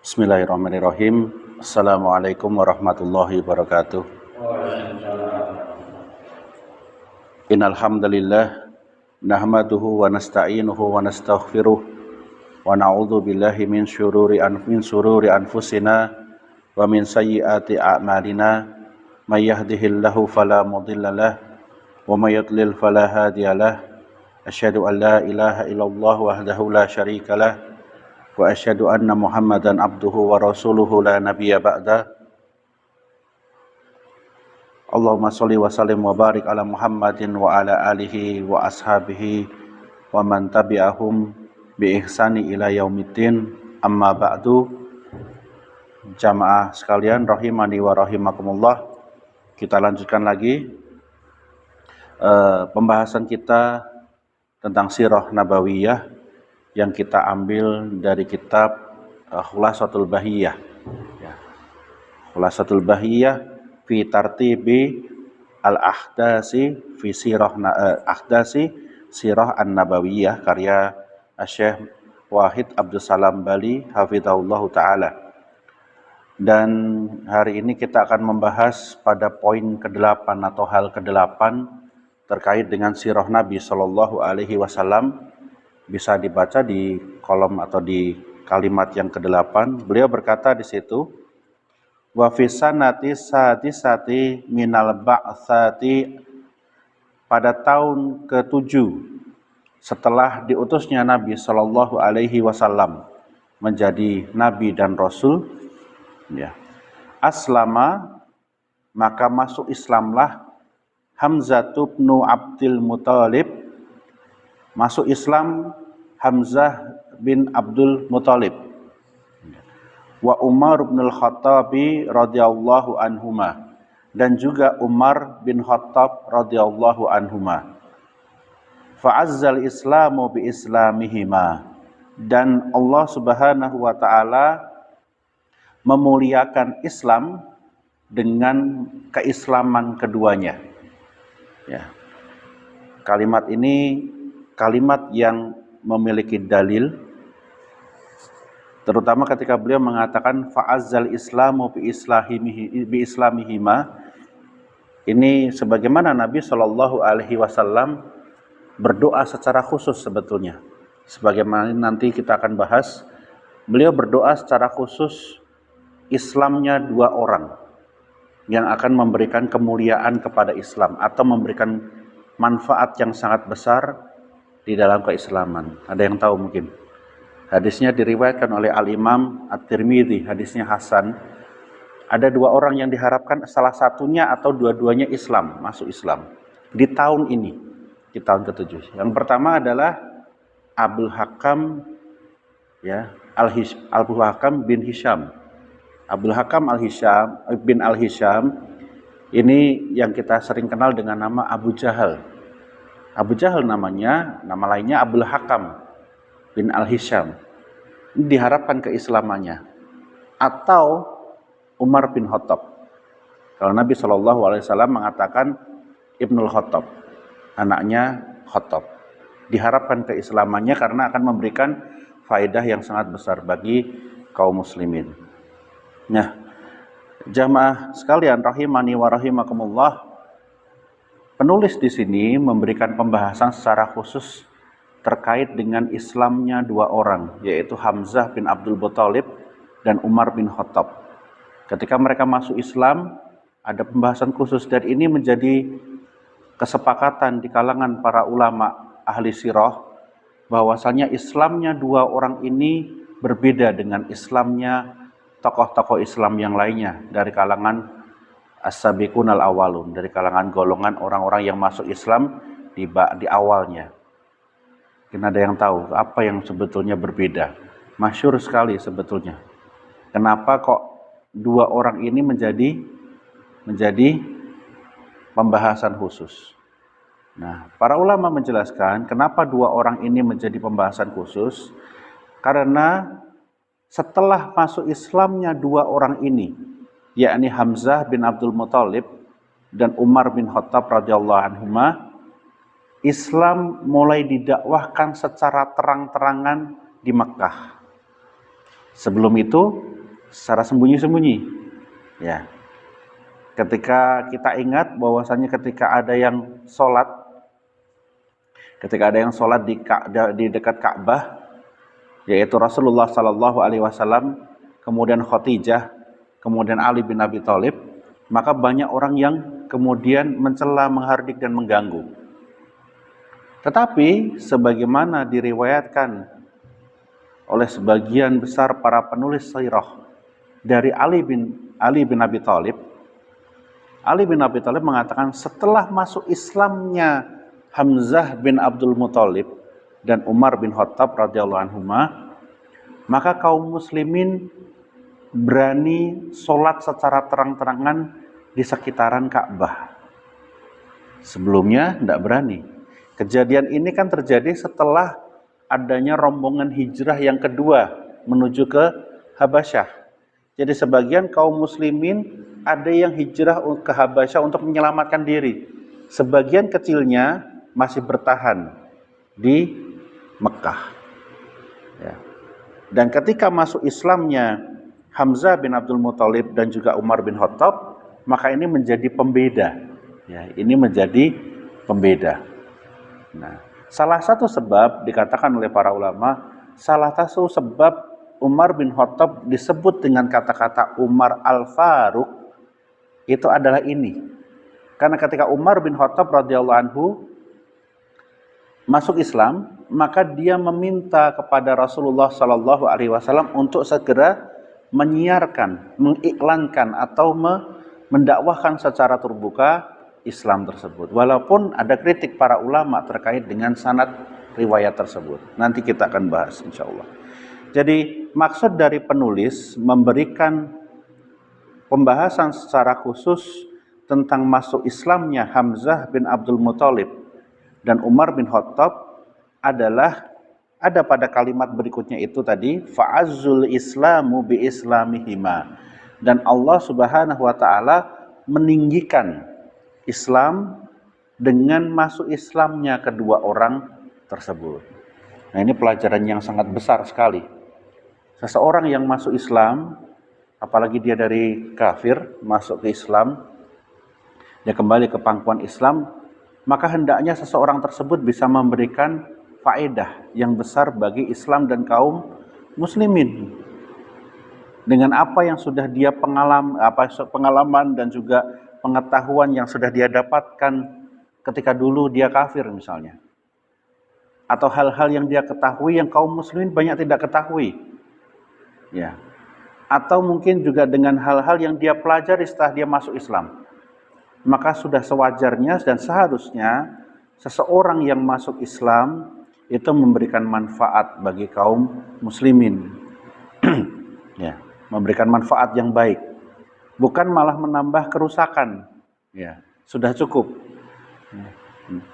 Bismillahirrahmanirrahim. Assalamualaikum warahmatullahi wabarakatuh. Innal hamdalillah nahmaduhu wa nasta'inuhu wa nastaghfiruh wa na'udzu billahi min syururi anfusina wa min sayyiati a'malina may yahdihillahu fala mudhillalah wa may yudlil fala hadiyalah. Asyhadu an la ilaha illallah wahdahu la syarikalah wa asyhadu anna Muhammadan abduhu wa rasuluhu la nabiyya ba'da. Allahumma sholli wa sallim wa barik ala Muhammadin wa ala alihi wa ashabihi wa man tabi'ahum bi ihsani ila yaumiddin. Amma ba'du. Jamaah sekalian rahimani wa rahimakumullah. Kita lanjutkan lagi pembahasan kita tentang sirah nabawiyah yang kita ambil dari kitab Khulasatul Bahiyah. Khulasatul Bahiyah fi tartibi al-ahdasi fi sirah an-nabawiyah karya Syekh Wahid Abdul Salam Bali hafizahullahu taala. Dan hari ini kita akan membahas pada poin ke-8 atau hal ke-8 terkait dengan sirah Nabi sallallahu alaihi wasallam. Bisa dibaca di kolom atau di kalimat yang ke-8. Beliau berkata di situ, wa fi sanati sadisati minal ba'tsati, pada tahun ke-7 setelah diutusnya Nabi sallallahu alaihi wasallam menjadi nabi dan rasul, ya. Aslama, maka masuk Islamlah Hamzah bin Abdul Muthalib, masuk Islam Hamzah bin Abdul Muthalib, wa Umar bin Khattab radhiyallahu anhuma, dan juga Umar bin Khattab radhiyallahu anhuma. Fa'azzal Islamu bi islamihima, dan Allah Subhanahu wa taala memuliakan Islam dengan keislaman keduanya. Ya. Kalimat ini kalimat yang memiliki dalil, terutama ketika beliau mengatakan fa'azzal islamu bi islamihima. Ini sebagaimana Nabi Shallallahu alaihi wasallam berdoa secara khusus sebetulnya. Sebagaimana nanti kita akan bahas, beliau berdoa secara khusus Islamnya dua orang yang akan memberikan kemuliaan kepada Islam atau memberikan manfaat yang sangat besar di dalam keislaman. Ada yang tahu mungkin? Hadisnya diriwayatkan oleh Al-Imam At-Tirmidzi, hadisnya hasan. Ada dua orang yang diharapkan salah satunya atau dua-duanya Islam, masuk Islam di tahun ini, di tahun ke-7. Yang pertama adalah Abul Hakam, ya, Abul Hakam bin Hisham. Abul Hakam bin Al-Hisham ini yang kita sering kenal dengan nama Abu Jahal. Abu Jahal namanya, nama lainnya Abul Hakam bin Al-Hisham. Ini diharapkan keislamannya. Atau Umar bin Khattab. Kalau Nabi SAW mengatakan Ibnul Khattab, anaknya Khattab. Diharapkan keislamannya karena akan memberikan faedah yang sangat besar bagi kaum muslimin. Nah, jamaah sekalian rahimani wa rahimakumullah, penulis di sini memberikan pembahasan secara khusus terkait dengan Islamnya dua orang, yaitu Hamzah bin Abdul Muthalib dan Umar bin Khattab. Ketika mereka masuk Islam, ada pembahasan khusus, dan ini menjadi kesepakatan di kalangan para ulama ahli sirah bahwasanya Islamnya dua orang ini berbeda dengan Islamnya tokoh-tokoh Islam yang lainnya dari kalangan as-sabiqun al-awwalun, dari kalangan golongan orang-orang yang masuk Islam di awalnya. Mungkin ada yang tahu apa yang sebetulnya berbeda. Masyhur sekali sebetulnya. Kenapa kok dua orang ini menjadi pembahasan khusus? Nah, para ulama menjelaskan kenapa dua orang ini menjadi pembahasan khusus, karena setelah masuk Islamnya dua orang ini, yakni Hamzah bin Abdul Muthalib dan Umar bin Khattab radhiyallahu anhuma, Islam mulai didakwahkan secara terang-terangan di Mekkah. Sebelum itu secara sembunyi-sembunyi. Ya. Ketika kita ingat bahwasanya ketika ada yang sholat di dekat Ka'bah, yaitu Rasulullah Sallallahu Alaihi Wasallam, kemudian Khadijah, kemudian Ali bin Abi Thalib, maka banyak orang yang kemudian mencela, menghardik dan mengganggu. Tetapi sebagaimana diriwayatkan oleh sebagian besar para penulis sirah dari Ali bin Abi Thalib, Ali bin Abi Thalib mengatakan setelah masuk Islamnya Hamzah bin Abdul Muthalib dan Umar bin Khattab radhiyallahu anhuma, maka kaum muslimin berani sholat secara terang-terangan di sekitaran Ka'bah. Sebelumnya tidak berani. Kejadian ini kan terjadi setelah adanya rombongan hijrah yang kedua menuju ke Habasyah. Jadi sebagian kaum muslimin ada yang hijrah ke Habasyah untuk menyelamatkan diri. Sebagian kecilnya masih bertahan di Mekah. Ya. Dan ketika masuk Islamnya Hamzah bin Abdul Muthalib dan juga Umar bin Khattab, maka ini menjadi pembeda. Ya, ini menjadi pembeda. Nah, salah satu sebab dikatakan oleh para ulama, salah satu sebab Umar bin Khattab disebut dengan kata-kata Umar Al-Faruq itu adalah ini. Karena ketika Umar bin Khattab radhiyallahu anhu masuk Islam, maka dia meminta kepada Rasulullah Sallallahu Alaihi Wasallam untuk segera menyiarkan, mengiklankan atau mendakwahkan secara terbuka Islam tersebut. Walaupun ada kritik para ulama terkait dengan sanad riwayat tersebut. Nanti kita akan bahas insya Allah. Jadi maksud dari penulis memberikan pembahasan secara khusus tentang masuk Islamnya Hamzah bin Abdul Muthalib dan Umar bin Khattab adalah ada pada kalimat berikutnya itu tadi, fa'azzul islamu bi islamihima, dan Allah Subhanahu wa taala meninggikan Islam dengan masuk Islamnya kedua orang tersebut. Nah, ini pelajaran yang sangat besar sekali. Seseorang yang masuk Islam, apalagi dia dari kafir masuk ke Islam, dia kembali ke pangkuan Islam, maka hendaknya seseorang tersebut bisa memberikan faedah yang besar bagi Islam dan kaum muslimin dengan apa yang sudah dia pengalaman dan juga pengetahuan yang sudah dia dapatkan ketika dulu dia kafir misalnya, atau hal-hal yang dia ketahui yang kaum muslimin banyak tidak ketahui, ya, atau mungkin juga dengan hal-hal yang dia pelajari setelah dia masuk Islam. Maka sudah sewajarnya dan seharusnya seseorang yang masuk Islam itu memberikan manfaat bagi kaum muslimin. Ya, memberikan manfaat yang baik. Bukan malah menambah kerusakan. Ya, sudah cukup.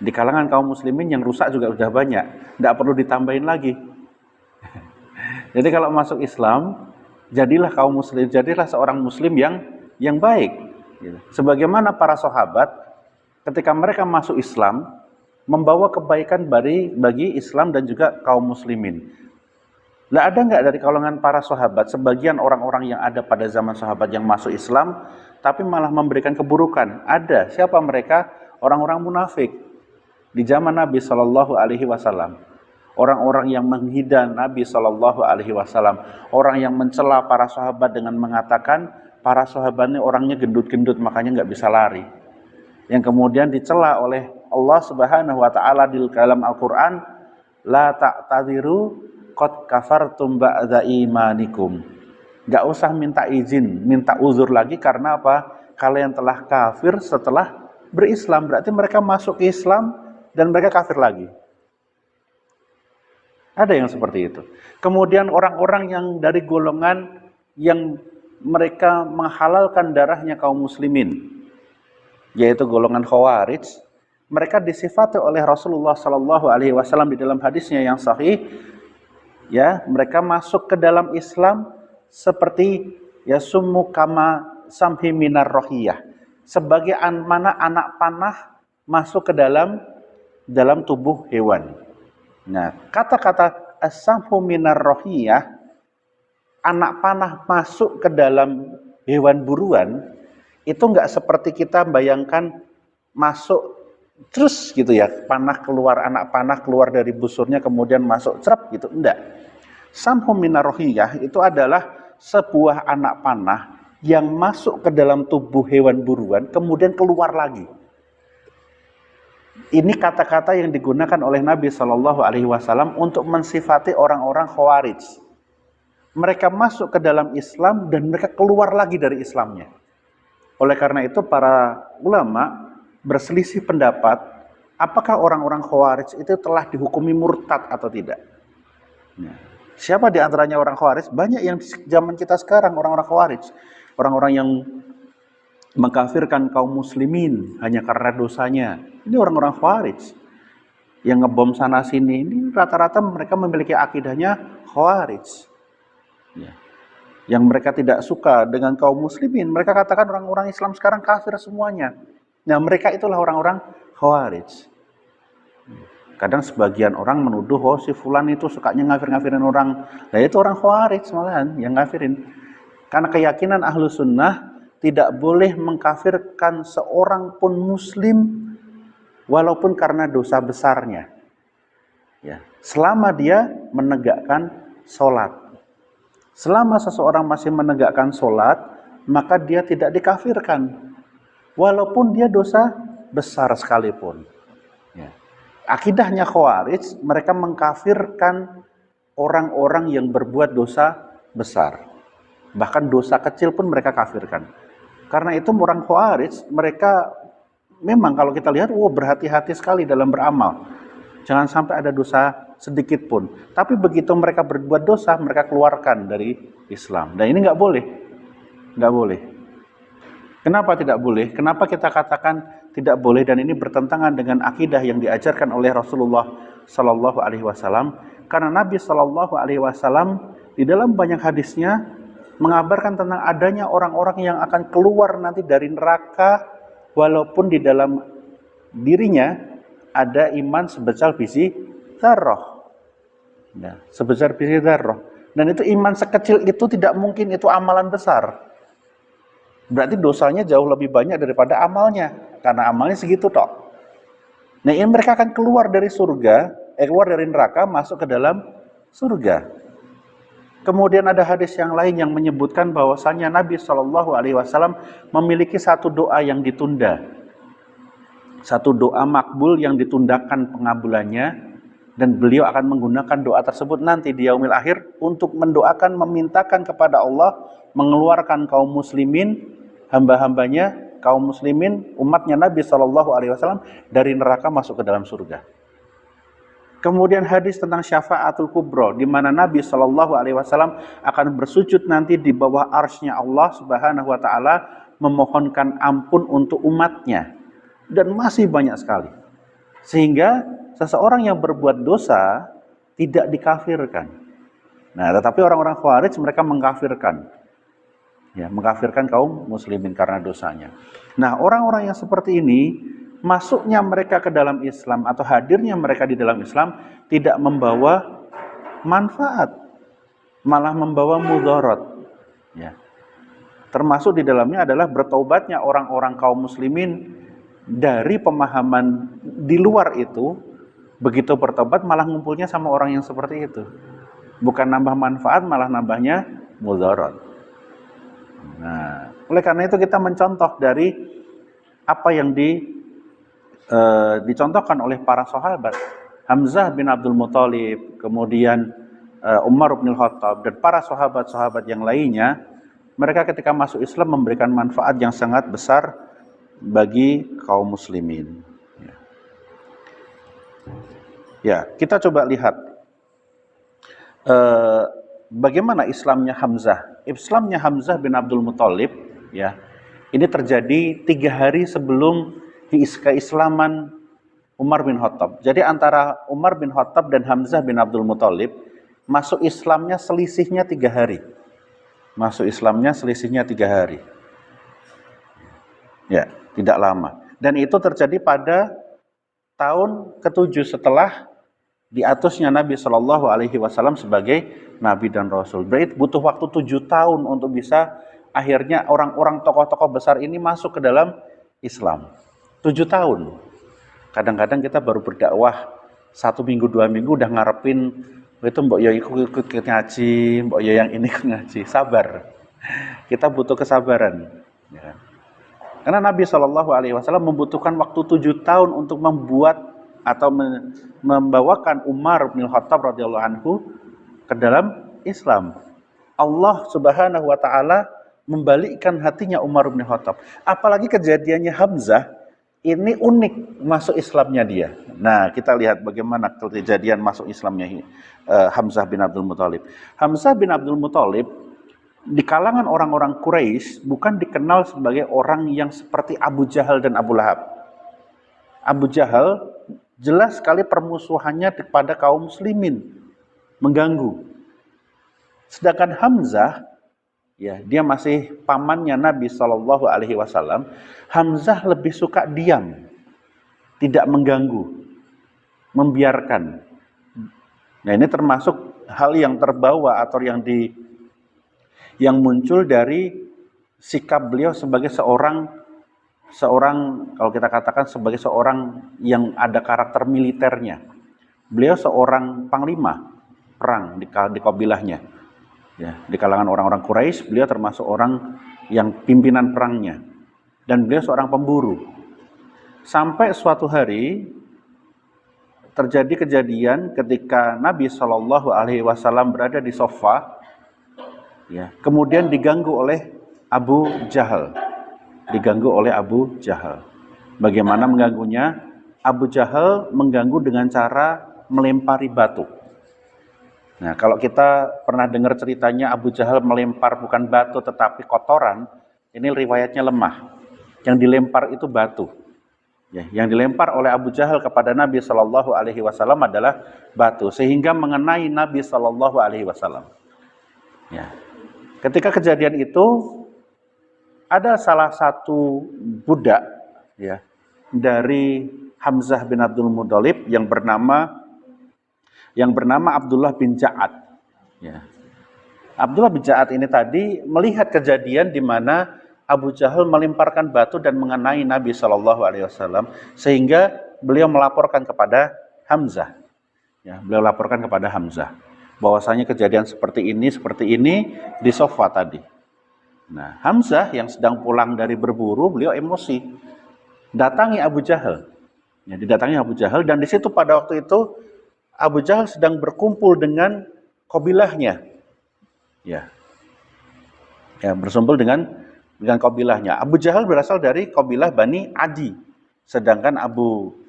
Di kalangan kaum muslimin yang rusak juga sudah banyak, tidak perlu ditambahin lagi. Jadi kalau masuk Islam, jadilah seorang muslim yang baik. Sebagaimana para sahabat ketika mereka masuk Islam membawa kebaikan bagi Islam dan juga kaum muslimin. Lah, ada nggak dari kalangan para sahabat sebagian orang-orang yang ada pada zaman sahabat yang masuk Islam tapi malah memberikan keburukan? Ada. Siapa mereka? Orang-orang munafik di zaman Nabi Shallallahu Alaihi Wasallam. Orang-orang yang menghina Nabi Shallallahu Alaihi Wasallam, orang yang mencela para sahabat dengan mengatakan para sahabat ini orangnya gendut-gendut makanya nggak bisa lari. Yang kemudian dicela oleh Allah Subhanahu wa taala di dalam Al-Qur'an, la ta'tadiru qad kafartum ba'da imanikum. Enggak usah minta izin, minta uzur lagi karena apa? Kalian telah kafir setelah berislam, berarti mereka masuk ke Islam dan mereka kafir lagi. Ada yang seperti itu. Kemudian orang-orang yang dari golongan yang mereka menghalalkan darahnya kaum muslimin, yaitu golongan Khawarij, mereka disifati oleh Rasulullah Sallallahu Alaihi Wasallam di dalam hadisnya yang sahih, ya, mereka masuk ke dalam Islam seperti ya summu kama samhi minar rohiyah, sebagai mana anak panah masuk ke dalam tubuh hewan. Nah, kata-kata as-samhu minar rohiyah anak panah masuk ke dalam hewan buruan, itu nggak seperti kita bayangkan masuk terus gitu ya, anak panah keluar dari busurnya kemudian masuk cerap gitu, enggak. Samhum minarohiyah itu adalah sebuah anak panah yang masuk ke dalam tubuh hewan buruan kemudian keluar lagi. Ini kata-kata yang digunakan oleh Nabi Shallallahu Alaihi Wasallam untuk mensifati orang-orang Khawarij. Mereka masuk ke dalam Islam dan mereka keluar lagi dari Islamnya. Oleh karena itu para ulama berselisih pendapat apakah orang-orang Khawarij itu telah dihukumi murtad atau tidak. Siapa di antaranya orang Khawarij? Banyak yang di zaman kita sekarang orang-orang Khawarij. Orang-orang yang mengkafirkan kaum muslimin hanya karena dosanya. Ini orang-orang Khawarij. Yang ngebom sana sini, ini rata-rata mereka memiliki akidahnya Khawarij. Ya. Yang mereka tidak suka dengan kaum muslimin, mereka katakan orang-orang Islam sekarang kafir semuanya. Nah, mereka itulah orang-orang Khawarij. Kadang sebagian orang menuduh, oh si fulan itu sukanya ngafir-ngafirin orang. Nah itu orang Khawarij malahan yang ngafirin. Karena keyakinan ahlu sunnah tidak boleh mengkafirkan seorang pun muslim walaupun karena dosa besarnya. Ya, selama dia menegakkan sholat. Selama seseorang masih menegakkan sholat, maka dia tidak dikafirkan. Walaupun dia dosa besar sekalipun. Ya. Akidahnya Khawarij, mereka mengkafirkan orang-orang yang berbuat dosa besar. Bahkan dosa kecil pun mereka kafirkan. Karena itu orang Khawarij, mereka memang kalau kita lihat, berhati-hati sekali dalam beramal. Jangan sampai ada dosa sedikit pun. Tapi begitu mereka berbuat dosa, mereka keluarkan dari Islam. Dan ini nggak boleh. Nggak boleh. Kenapa tidak boleh? Kenapa kita katakan tidak boleh dan ini bertentangan dengan akidah yang diajarkan oleh Rasulullah Sallallahu Alaihi Wasallam? Karena Nabi Sallallahu Alaihi Wasallam di dalam banyak hadisnya mengabarkan tentang adanya orang-orang yang akan keluar nanti dari neraka walaupun di dalam dirinya ada iman sebesar biji dzarrah. Nah, sebesar biji dzarrah. Dan itu iman sekecil itu tidak mungkin itu amalan besar. Berarti dosanya jauh lebih banyak daripada amalnya. Karena amalnya segitu tok. Nah ini mereka akan keluar dari surga, keluar dari neraka, masuk ke dalam surga. Kemudian ada hadis yang lain yang menyebutkan bahwasannya Nabi Shallallahu Alaihi Wasallam memiliki satu doa yang ditunda. Satu doa makbul yang ditundakan pengabulannya. Dan beliau akan menggunakan doa tersebut nanti di yaumil akhir untuk mendoakan, memintakan kepada Allah mengeluarkan kaum muslimin, hamba-hambanya, kaum muslimin, umatnya Nabi Shallallahu Alaihi Wasallam dari neraka masuk ke dalam surga. Kemudian hadis tentang syafaatul kubro, di mana Nabi Shallallahu Alaihi Wasallam akan bersujud nanti di bawah arsy-Nya Allah Subhanahu Wa Taala memohonkan ampun untuk umatnya, dan masih banyak sekali. Sehingga seseorang yang berbuat dosa tidak dikafirkan. Nah, tetapi orang-orang Khawarij mereka mengkafirkan. Ya, mengkafirkan kaum muslimin karena dosanya. Nah, orang-orang yang seperti ini, masuknya mereka ke dalam Islam atau hadirnya mereka di dalam Islam tidak membawa manfaat, malah membawa mudarat. Ya. Termasuk di dalamnya adalah bertaubatnya orang-orang kaum muslimin dari pemahaman di luar itu. Begitu bertobat malah ngumpulnya sama orang yang seperti itu. Bukan nambah manfaat, malah nambahnya mudarat. Nah, oleh karena itu kita mencontoh dari apa yang dicontohkan oleh para sahabat. Hamzah bin Abdul Muthalib, kemudian Umar bin Khattab, dan para sahabat-sahabat yang lainnya. Mereka ketika masuk Islam memberikan manfaat yang sangat besar bagi kaum muslimin. Ya, kita coba lihat bagaimana Islamnya Hamzah. Islamnya Hamzah bin Abdul Muthalib, ya, ini terjadi 3 hari sebelum keislaman Umar bin Khattab. Jadi antara Umar bin Khattab dan Hamzah bin Abdul Muthalib masuk Islamnya selisihnya 3 hari. Masuk Islamnya selisihnya 3 hari. Ya, tidak lama. Dan itu terjadi pada tahun ke-7 setelah diatusnya Nabi Shallallahu Alaihi Wasallam sebagai Nabi dan Rasul. Berarti butuh waktu 7 tahun untuk bisa akhirnya orang-orang tokoh-tokoh besar ini masuk ke dalam Islam. 7 tahun. Kadang-kadang kita baru berdakwah 1 minggu 2 minggu udah ngarepin itu mbok yo ikut ngaji, mbok yo yang ini ikut ngaji. Sabar. Kita butuh kesabaran. Ya. Karena Nabi Shallallahu Alaihi Wasallam membutuhkan waktu 7 tahun untuk membuat atau membawakan Umar bin Khattab radhiyallahu anhu ke dalam Islam. Allah Subhanahu wa taala membalikkan hatinya Umar bin Khattab. Apalagi kejadiannya Hamzah ini unik masuk Islamnya dia. Nah, kita lihat bagaimana kejadian masuk Islamnya Hamzah bin Abdul Muthalib. Hamzah bin Abdul Muthalib di kalangan orang-orang Quraisy bukan dikenal sebagai orang yang seperti Abu Jahal dan Abu Lahab. Abu Jahal jelas sekali permusuhannya kepada kaum muslimin, mengganggu. Sedangkan Hamzah, ya, dia masih pamannya Nabi Shallallahu Alaihi Wasallam. Hamzah lebih suka diam, tidak mengganggu, membiarkan. Nah, ini termasuk hal yang terbawa atau yang muncul dari sikap beliau sebagai seorang kalau kita katakan sebagai seorang yang ada karakter militernya. Beliau seorang panglima perang di kabilahnya. Ya, di kalangan orang-orang Quraisy, beliau termasuk orang yang pimpinan perangnya. Dan beliau seorang pemburu. Sampai suatu hari terjadi kejadian ketika Nabi Shallallahu Alaihi Wasallam berada di sofa, ya, kemudian diganggu oleh Abu Jahal. Bagaimana mengganggunya? Abu Jahal mengganggu dengan cara melempari batu. Nah, kalau kita pernah dengar ceritanya Abu Jahal melempar bukan batu tetapi kotoran, ini riwayatnya lemah. Yang dilempar itu batu. Ya, yang dilempar oleh Abu Jahal kepada Nabi Shallallahu Alaihi Wasallam adalah batu, sehingga mengenai Nabi Shallallahu Alaihi Wasallam. Ya. Ketika kejadian itu, ada salah satu budak, ya, dari Hamzah bin Abdul Muthalib yang bernama Abdullah bin Ja'ad. Ya. Abdullah bin Ja'ad ini tadi melihat kejadian di mana Abu Jahal melemparkan batu dan mengenai Nabi Shallallahu Alaihi Wasallam, sehingga beliau melaporkan kepada Hamzah. Ya, beliau laporkan kepada Hamzah bahwasanya kejadian seperti ini di sofa tadi. Nah, Hamzah yang sedang pulang dari berburu, beliau emosi. Datangi Abu Jahal. Ya, didatangi Abu Jahal, dan di situ pada waktu itu Abu Jahal sedang berkumpul dengan kabilahnya. Ya. Ya, berkumpul dengan kabilahnya. Abu Jahal berasal dari kabilah Bani Adi. Sedangkan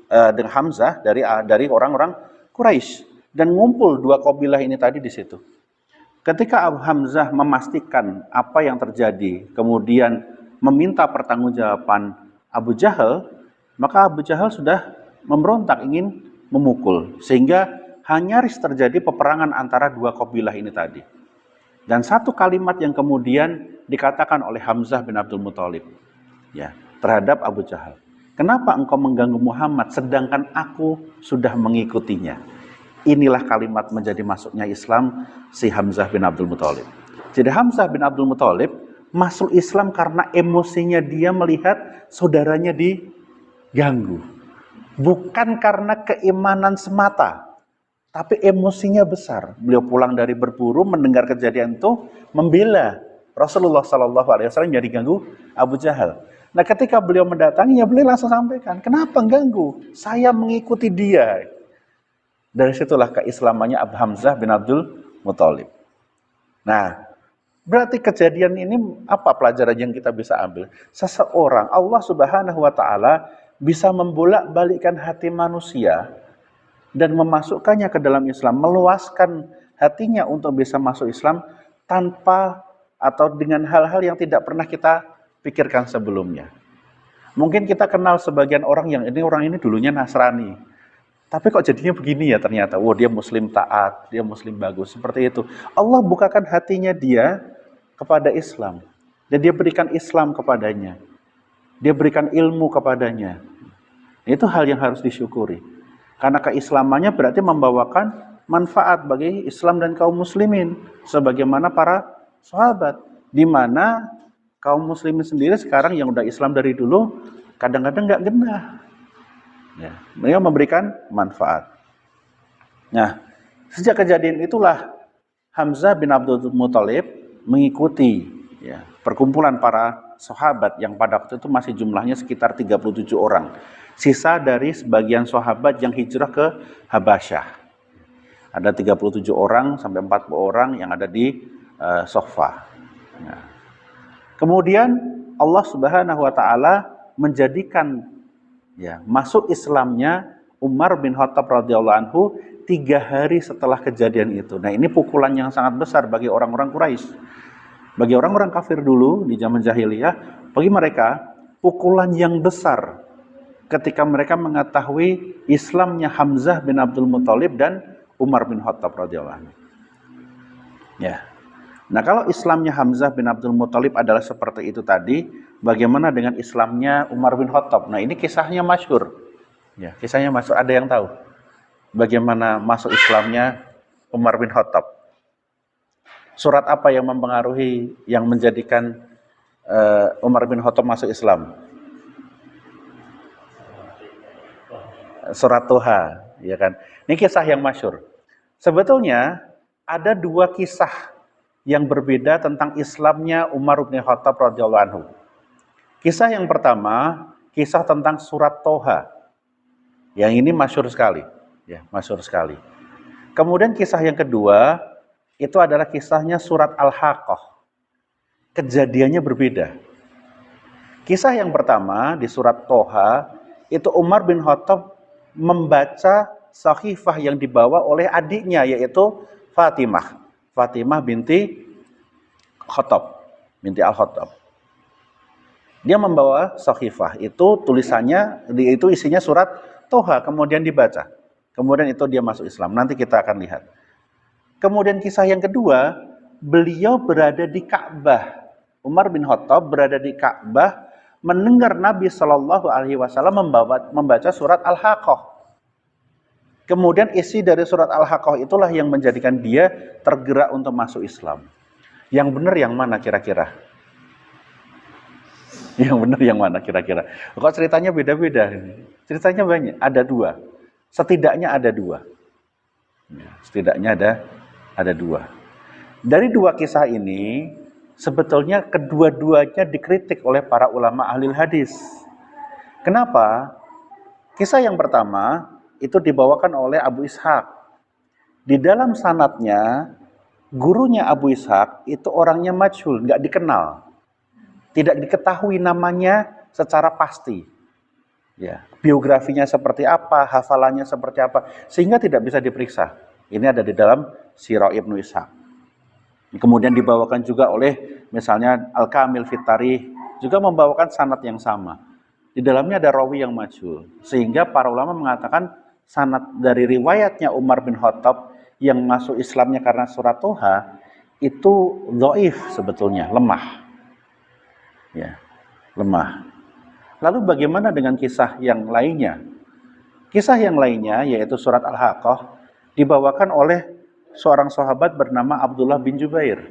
dengan Hamzah dari orang-orang Quraisy, dan ngumpul dua kabilah ini tadi di situ. Ketika Abu Hamzah memastikan apa yang terjadi, kemudian meminta pertanggungjawaban Abu Jahal, maka Abu Jahal sudah memberontak, ingin memukul, sehingga nyaris terjadi peperangan antara dua kabilah ini tadi. Dan satu kalimat yang kemudian dikatakan oleh Hamzah bin Abdul Muthalib, ya, terhadap Abu Jahal, "Kenapa engkau mengganggu Muhammad sedangkan aku sudah mengikutinya?" Inilah kalimat menjadi masuknya Islam si Hamzah bin Abdul Muthalib. Jadi Hamzah bin Abdul Muthalib masuk Islam karena emosinya dia melihat saudaranya diganggu. Bukan karena keimanan semata, tapi emosinya besar. Beliau pulang dari berburu, mendengar kejadian itu, membela Rasulullah SAW yang diganggu Abu Jahal. Nah, ketika beliau mendatanginya, beliau langsung sampaikan, "Kenapa ganggu? Saya mengikuti dia." Dari situlah keislamannya Abu Hamzah bin Abdul Muthalib. Nah, berarti kejadian ini apa pelajaran yang kita bisa ambil? Seseorang, Allah Subhanahu wa taala bisa membolak-balikkan hati manusia dan memasukkannya ke dalam Islam, meluaskan hatinya untuk bisa masuk Islam tanpa atau dengan hal-hal yang tidak pernah kita pikirkan sebelumnya. Mungkin kita kenal sebagian orang orang ini dulunya Nasrani. Tapi kok jadinya begini ya ternyata. Dia muslim taat, dia muslim bagus. Seperti itu. Allah bukakan hatinya dia kepada Islam. Dan dia berikan Islam kepadanya. Dia berikan ilmu kepadanya. Itu hal yang harus disyukuri. Karena keislamannya berarti membawakan manfaat bagi Islam dan kaum muslimin sebagaimana para sahabat, di mana kaum muslimin sendiri sekarang yang udah Islam dari dulu kadang-kadang nggak genah. Ya, beliau memberikan manfaat. Nah, sejak kejadian itulah Hamzah bin Abdul Muthalib mengikuti ya, perkumpulan para sahabat yang pada waktu itu masih jumlahnya sekitar 37 orang. Sisa dari sebagian sahabat yang hijrah ke Habasyah. Ada 37 orang sampai 40 orang yang ada di Sofah. Nah, kemudian Allah Subhanahu wa taala menjadikan ya, masuk Islamnya Umar bin Khattab radhiyallahu anhu 3 hari setelah kejadian itu. Nah, ini pukulan yang sangat besar bagi orang-orang Quraisy. Bagi orang-orang kafir dulu di zaman jahiliyah, bagi mereka pukulan yang besar ketika mereka mengetahui Islamnya Hamzah bin Abdul Muthalib dan Umar bin Khattab radhiyallahu anhu. Ya. Nah, kalau Islamnya Hamzah bin Abdul Muthalib adalah seperti itu tadi, bagaimana dengan Islamnya Umar bin Khattab? Nah, ini kisahnya masyhur. Ya, kisahnya masyhur. Ada yang tahu bagaimana masuk Islamnya Umar bin Khattab? Surat apa yang mempengaruhi, yang menjadikan Umar bin Khattab masuk Islam? Surat Toha, ya kan? Ini kisah yang masyhur. Sebetulnya ada 2 kisah yang berbeda tentang Islamnya Umar bin Khattab radhiyallahu anhu. Kisah yang pertama, kisah tentang surat Toha. Yang ini masyhur sekali, ya, masyhur sekali. Kemudian kisah yang kedua itu adalah kisahnya surat Al-Haqqah. Kejadiannya berbeda. Kisah yang pertama di surat Toha itu Umar bin Khattab membaca sahifah yang dibawa oleh adiknya yaitu Fatimah. Fatimah binti Khattab, binti Al-Khattab. Dia membawa sahifah, itu tulisannya, itu isinya surat Toha, kemudian dibaca. Kemudian itu dia masuk Islam, nanti kita akan lihat. Kemudian kisah yang kedua, beliau berada di Ka'bah. Umar bin Khattab berada di Ka'bah, mendengar Nabi Shallallahu Alaihi Wasallam membaca surat Al-Haqqah. Kemudian isi dari surat Al-Haqqah itulah yang menjadikan dia tergerak untuk masuk Islam. Yang benar yang mana kira-kira? Yang benar yang mana kira-kira? Kok ceritanya beda-beda? Ceritanya banyak, ada 2. Setidaknya ada 2. Setidaknya ada 2. Dari 2 kisah ini, sebetulnya kedua-duanya dikritik oleh para ulama ahli hadis. Kenapa? Kisah yang pertama itu dibawakan oleh Abu Ishaq. Di dalam sanadnya, gurunya Abu Ishaq itu orangnya majhul, nggak dikenal. Tidak diketahui namanya secara pasti. Ya, biografinya seperti apa, hafalannya seperti apa, sehingga tidak bisa diperiksa. Ini ada di dalam Sirah Ibnu Ishaq. Kemudian dibawakan juga oleh misalnya Al-Kamil fit Tarikh, juga membawakan sanad yang sama. Di dalamnya ada rawi yang majhul, sehingga para ulama mengatakan sanad dari riwayatnya Umar bin Khattab yang masuk Islamnya karena surat Toha itu dhaif sebetulnya, lemah. Ya, lemah. Lalu bagaimana dengan kisah yang lainnya? Kisah yang lainnya yaitu surat Al-Haqqah dibawakan oleh seorang sahabat bernama Abdullah bin Jubair.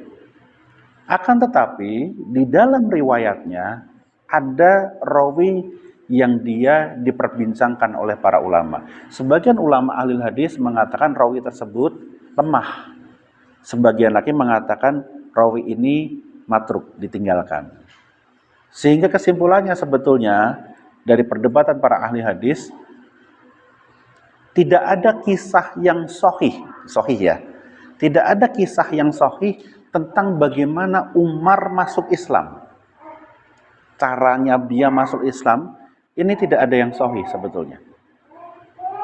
Akan tetapi di dalam riwayatnya ada rawi yang dia diperbincangkan oleh para ulama. Sebagian ulama ahli hadis mengatakan rawi tersebut lemah. Sebagian lagi mengatakan rawi ini matruk, ditinggalkan. Sehingga kesimpulannya sebetulnya dari perdebatan para ahli hadis, tidak ada kisah yang sahih ya. Tidak ada kisah yang sahih tentang bagaimana Umar masuk Islam. Caranya dia masuk Islam, ini tidak ada yang sahih sebetulnya.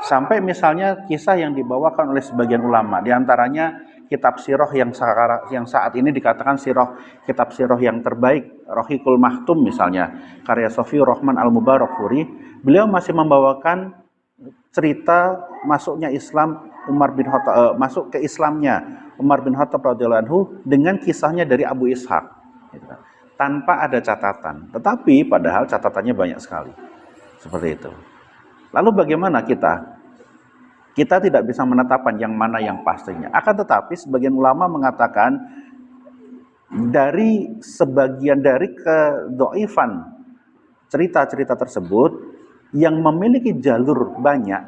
Sampai misalnya kisah yang dibawakan oleh sebagian ulama, diantaranya kitab sirah yang saat ini dikatakan kitab sirah yang terbaik, Rahiqul Maktum misalnya, karya Sofiur Rahman Al-Mubarakfuri, beliau masih membawakan cerita masuknya Islam Umar bin Khattab, masuk ke Islamnya Umar bin Khattab radhiyallahu anhu dengan kisahnya dari Abu Ishaq, gitu, tanpa ada catatan. Tetapi padahal catatannya banyak sekali. Seperti itu. Lalu bagaimana kita Kita tidak bisa menetapkan yang mana yang pastinya. Akan tetapi sebagian ulama mengatakan dari sebagian dari kedoifan cerita-cerita tersebut yang memiliki jalur banyak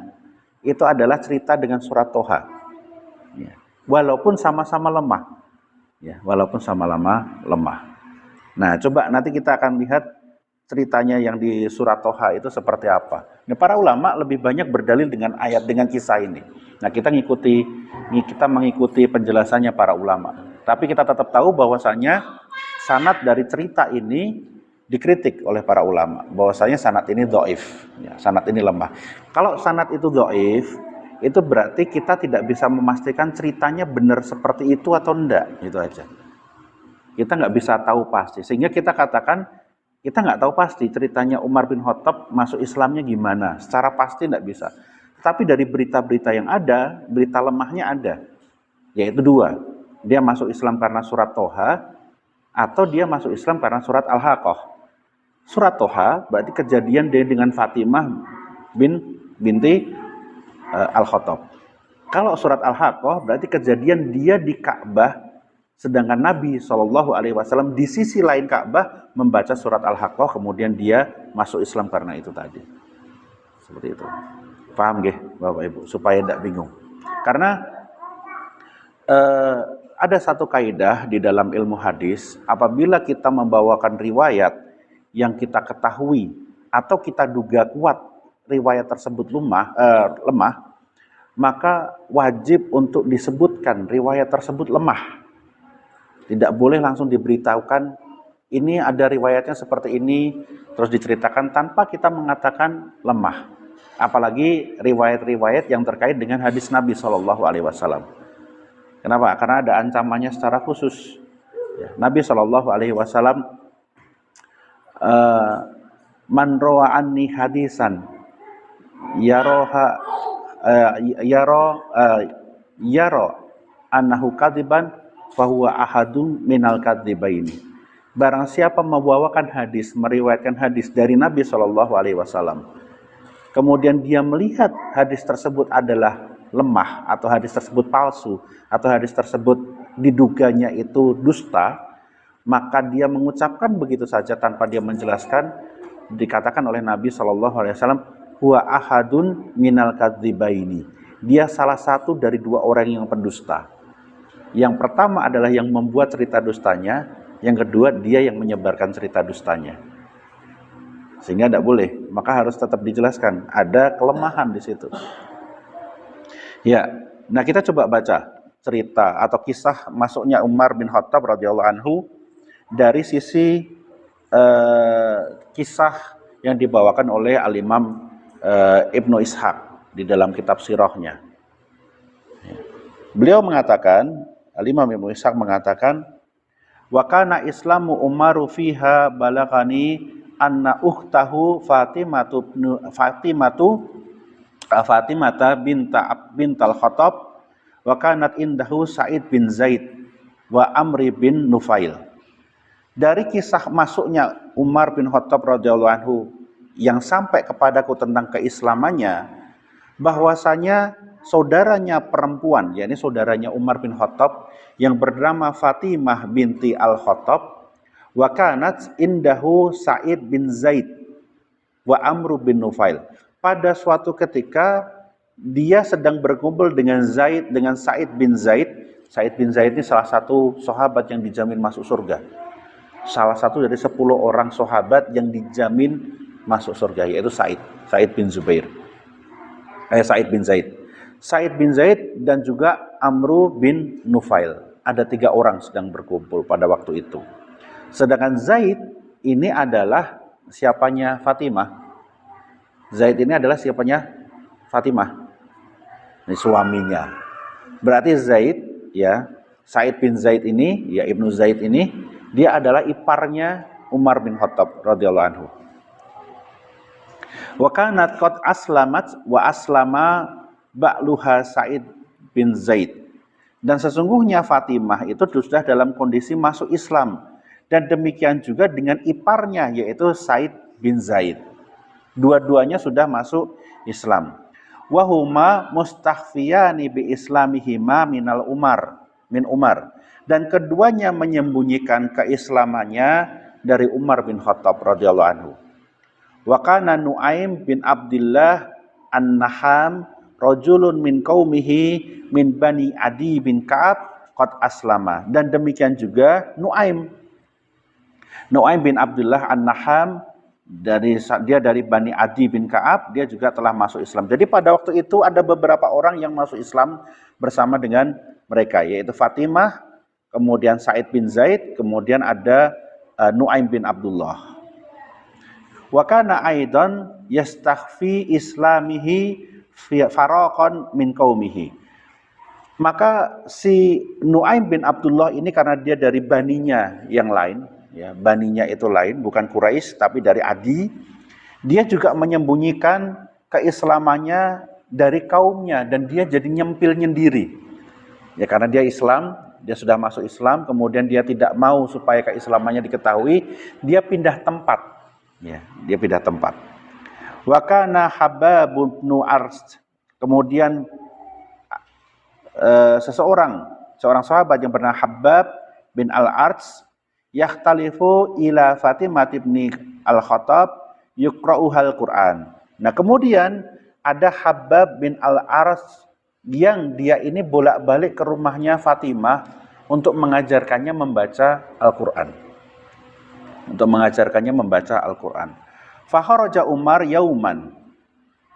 itu adalah cerita dengan surat Toha. Ya. Walaupun sama-sama lemah. Ya, walaupun sama-sama lemah. Nah, coba nanti kita akan lihat ceritanya yang di surat Toha itu seperti apa. Nah, para ulama lebih banyak berdalil dengan ayat, dengan kisah ini. Nah, kita mengikuti penjelasannya para ulama. Tapi kita tetap tahu bahwasanya sanad dari cerita ini dikritik oleh para ulama. Bahwasanya sanad ini dhaif, ya, sanad ini lemah. Kalau sanad itu dhaif, itu berarti kita tidak bisa memastikan ceritanya benar seperti itu atau enggak, gitu aja. Kita nggak bisa tahu pasti, sehingga kita katakan kita nggak tahu pasti ceritanya Umar bin Khattab masuk Islamnya gimana, secara pasti nggak bisa. Tapi dari berita-berita yang ada, berita lemahnya ada, yaitu dua. Dia masuk Islam karena surat Toha, atau dia masuk Islam karena surat Al-Haqqah. Surat Toha berarti kejadian dia dengan Fatimah binti Al-Khattab. Kalau surat Al-Haqqah berarti kejadian dia di Ka'bah, sedangkan Nabi SAW di sisi lain Ka'bah membaca surat Al-Haqqah, kemudian dia masuk Islam karena itu tadi. Seperti itu. Paham nggih, Bapak Ibu? Supaya tidak bingung. Karena ada satu kaidah di dalam ilmu hadis, apabila kita membawakan riwayat yang kita ketahui atau kita duga kuat riwayat tersebut lemah, maka wajib untuk disebutkan riwayat tersebut lemah. Tidak boleh langsung diberitahukan ini ada riwayatnya seperti ini terus diceritakan tanpa kita mengatakan lemah. Apalagi riwayat-riwayat yang terkait dengan hadis Nabi SAW. Kenapa? Karena ada ancamannya secara khusus. Ya, Nabi SAW man rawa anni hadisan yaro annahu kadiban fahuwa ahadun minal kadibaini. Barang siapa membawakan hadis, meriwayatkan hadis dari Nabi SAW, kemudian dia melihat hadis tersebut adalah lemah, atau hadis tersebut palsu, atau hadis tersebut diduganya itu dusta, maka dia mengucapkan begitu saja tanpa dia menjelaskan, dikatakan oleh Nabi SAW, huwa ahadun minal kadzibaini. Dia salah satu dari dua orang yang pendusta. Yang pertama adalah yang membuat cerita dustanya, yang kedua dia yang menyebarkan cerita dustanya. Sehingga tidak boleh, maka harus tetap dijelaskan, ada kelemahan di situ. Ya, nah kita coba baca cerita atau kisah masuknya Umar bin Khattab radhiyallahu anhu dari sisi kisah yang dibawakan oleh Al-Imam Ibnu Ishaq di dalam kitab sirahnya. Beliau mengatakan, Al-Imam Ibnu Ishaq mengatakan, wa kana islamu Umaru fiha balagani anna ukhtahu Fatimata bintal Khattab wa kanat indahu Sa'id bin Zaid wa Amri bin Nufail. Dari kisah masuknya Umar bin Khattab radhiyallahu anhu yang sampai kepadaku tentang keislamannya, bahwasanya saudaranya perempuan, yakni saudaranya Umar bin Khattab yang bernama Fatimah binti Al-Khattab, wa kanat indahu Sa'id bin Zaid wa Amru bin Nufail. Pada suatu ketika dia sedang berkumpul dengan Sa'id bin Zaid. Sa'id bin Zaid ini salah satu sahabat yang dijamin masuk surga. Salah satu dari 10 orang sahabat yang dijamin masuk surga, yaitu Sa'id bin Zaid. Sa'id bin Zaid dan juga Amru bin Nufail. Ada 3 orang sedang berkumpul pada waktu itu. Sedangkan Zaid ini adalah siapanya Fatimah. Zaid ini adalah siapanya Fatimah. Ini suaminya. Berarti Zaid, ya, Sa'id bin Zaid ini, ya Ibnu Zaid ini, dia adalah iparnya Umar bin Khattab radhiyallahu anhu. Wa kanat qad aslamat wa aslama ba'luha Sa'id bin Zaid. Dan sesungguhnya Fatimah itu sudah dalam kondisi masuk Islam, dan demikian juga dengan iparnya yaitu Sa'id bin Zaid. Dua-duanya sudah masuk Islam. Wahuma mustakhfiyani bi islamihima min Umar, dan keduanya menyembunyikan keislamannya dari Umar bin Khattab radhiyallahu anhu. Wa kana Nuaim bin Abdullah An-Naham rajulun min qaumihi min Bani Adi bin Ka'ab qad aslama, dan demikian juga Nuaim bin Abdullah An-Naham, dia dari Bani Adi bin Ka'ab, dia juga telah masuk Islam. Jadi pada waktu itu ada beberapa orang yang masuk Islam bersama dengan mereka, yaitu Fatimah, kemudian Sa'id bin Zaid, kemudian ada Nuaim bin Abdullah. Wa kana aidan yastakhfi islamihi faraqan min qaumihi. Maka si Nuaim bin Abdullah ini karena dia dari baninya yang lain, ya, baninya itu lain, bukan Quraisy tapi dari Adi, dia juga menyembunyikan keislamannya dari kaumnya, dan dia jadi nyempil nyendiri. Ya, karena dia Islam, dia sudah masuk Islam, kemudian dia tidak mau supaya keislamannya diketahui, dia pindah tempat. Ya, dia pindah tempat. Wa kana Habab bin Ars, kemudian seorang sahabat yang bernama Habab bin Al-Arts yakhtalifu ila Fatimah bin Al-Khattab yuqra'uhal Quran. Nah, kemudian ada Habab bin Al-Arts yang dia ini bolak-balik ke rumahnya Fatimah untuk mengajarkannya membaca Al-Quran. Fa kharaja Umar yauman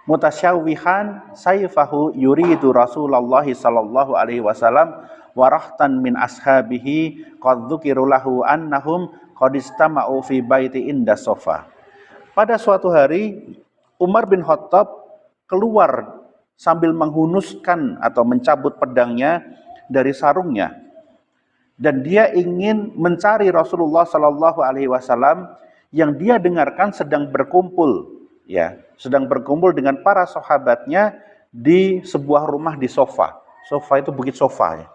mutasyawwihan sayfahu yuridu Rasulullah sallallahu alaihi wasallam wa rahtan min ashabihi qad dzukiru lahu annahum qad istama'u fi baiti inda sofa. Pada suatu hari Umar bin Khattab keluar sambil menghunuskan atau mencabut pedangnya dari sarungnya, dan dia ingin mencari Rasulullah sallallahu alaihi wasallam yang dia dengarkan sedang berkumpul dengan para sahabatnya di sebuah rumah di sofa. Sofa itu bukit sofa, ya.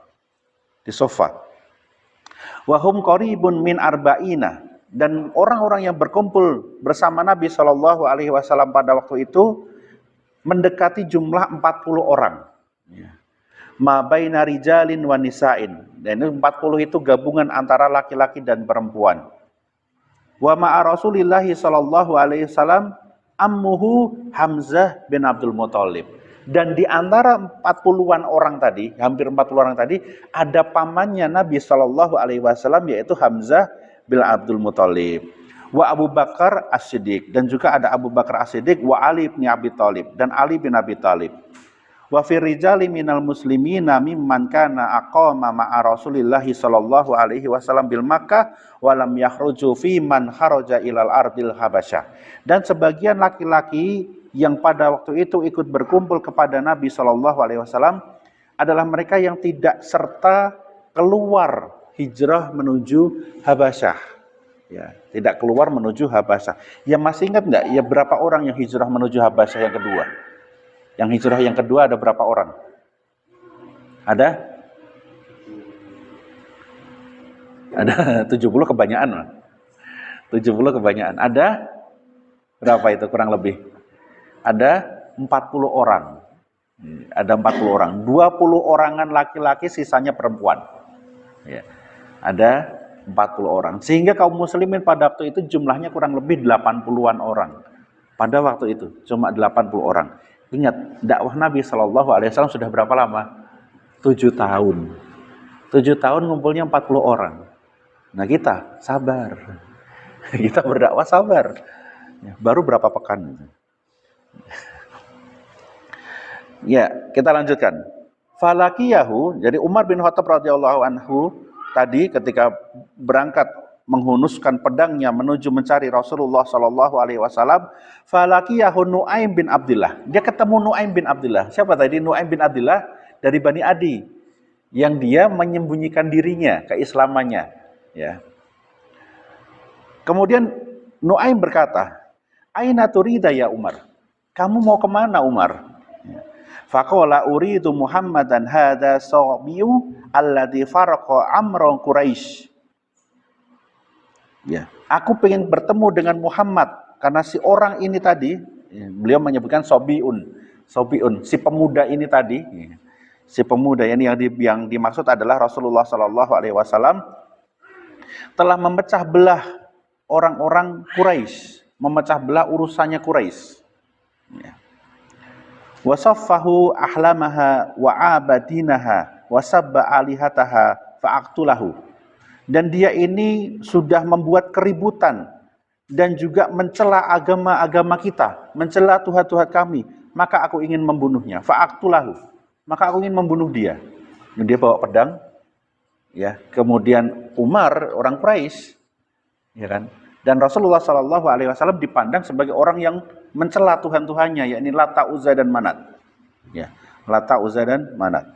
Di sofa. Wahum qaribun min arba'ina, dan orang-orang yang berkumpul bersama Nabi Shallallahu alaihi wasallam pada waktu itu mendekati jumlah 40 orang. Ma baina rijalin wa nisa'in. Dan 40 itu gabungan antara laki-laki dan perempuan. Wa ma'a Rasulillahi sallallahu alaihi wasallam ammuhu Hamzah bin Abdul Muthalib. Dan di antara 40-an orang tadi, hampir 40 orang tadi, ada pamannya Nabi sallallahu alaihi wasallam, yaitu Hamzah bin Abdul Muthalib. Wa Abu Bakar As-Siddiq, dan juga ada Abu Bakar As-Siddiq, wa Ali bin Abi Thalib, dan Ali bin Abi Thalib. Wa fi rijali minal muslimina mimman kana aqama ma'a Rasulillahi sallallahu alaihi wasallam bil Makkah wa lam yakhruju fi man kharaja ilal ardil Habasyah. Dan sebagian laki-laki yang pada waktu itu ikut berkumpul kepada Nabi sallallahu alaihi wasallam adalah mereka yang tidak serta keluar hijrah menuju Habasyah. Ya, tidak keluar menuju Habasyah. Ya, masih ingat enggak ya berapa orang yang hijrah menuju Habasyah yang kedua? Yang hijrah yang kedua ada berapa orang? Ada 70 kebanyakan. 70 kebanyakan. Ada berapa itu kurang lebih? Ada 40 orang. Ada 40 orang. 20 orangan laki-laki, sisanya perempuan. Ya. Ada 40 orang. Sehingga kaum muslimin pada waktu itu jumlahnya kurang lebih 80-an orang. Pada waktu itu cuma 80 orang. Ingat, dakwah Nabi Shallallahu alaihi wasallam sudah berapa lama? 7 tahun. 7 tahun ngumpulnya 40 orang. Nah, kita sabar. Kita berdakwah sabar. Baru berapa pekan. Ya, kita lanjutkan. Falakiyahu, jadi Umar bin Khattab radhiyallahu anhu tadi ketika berangkat menghunuskan pedangnya menuju mencari Rasulullah sallallahu alaihi wasallam, falakiyahu Nuaim bin Abdullah. Dia ketemu Nuaim bin Abdullah. Siapa tadi? Nuaim bin Abdullah dari Bani Adi, yang dia menyembunyikan dirinya, keislamannya, ya. Kemudian Nuaim berkata, "Aina turida ya Umar?" Kamu mau kemana Umar? Faqala uridu Muhammadan hadza sabiyu alladhi faraqa amran Quraisy. Ya, aku pengen bertemu dengan Muhammad karena si orang ini tadi, beliau menyebutkan sobiun. Sobiun, si pemuda ini tadi, si pemuda ini yang dimaksud adalah Rasulullah Shallallahu Alaihi Wasallam telah memecah belah orang-orang Quraisy, memecah belah urusannya Quraisy. Ya. Wasaffahu ahlamaha wa abadinaha wa sabba alihataha fa'aqtulahu. Dan dia ini sudah membuat keributan dan juga mencela agama-agama kita, mencela Tuhan-Tuhan kami, maka aku ingin membunuhnya. Fa'aqtulahu. Maka aku ingin membunuh dia. Dan dia bawa pedang. Ya, kemudian Umar orang Quraisy, ya kan? Dan Rasulullah Shallallahu Alaihi Wasallam dipandang sebagai orang yang mencela Tuhan-Tuhannya, yakni Lata, Uzza dan Manat. Ya, Lata, Uzza dan Manat.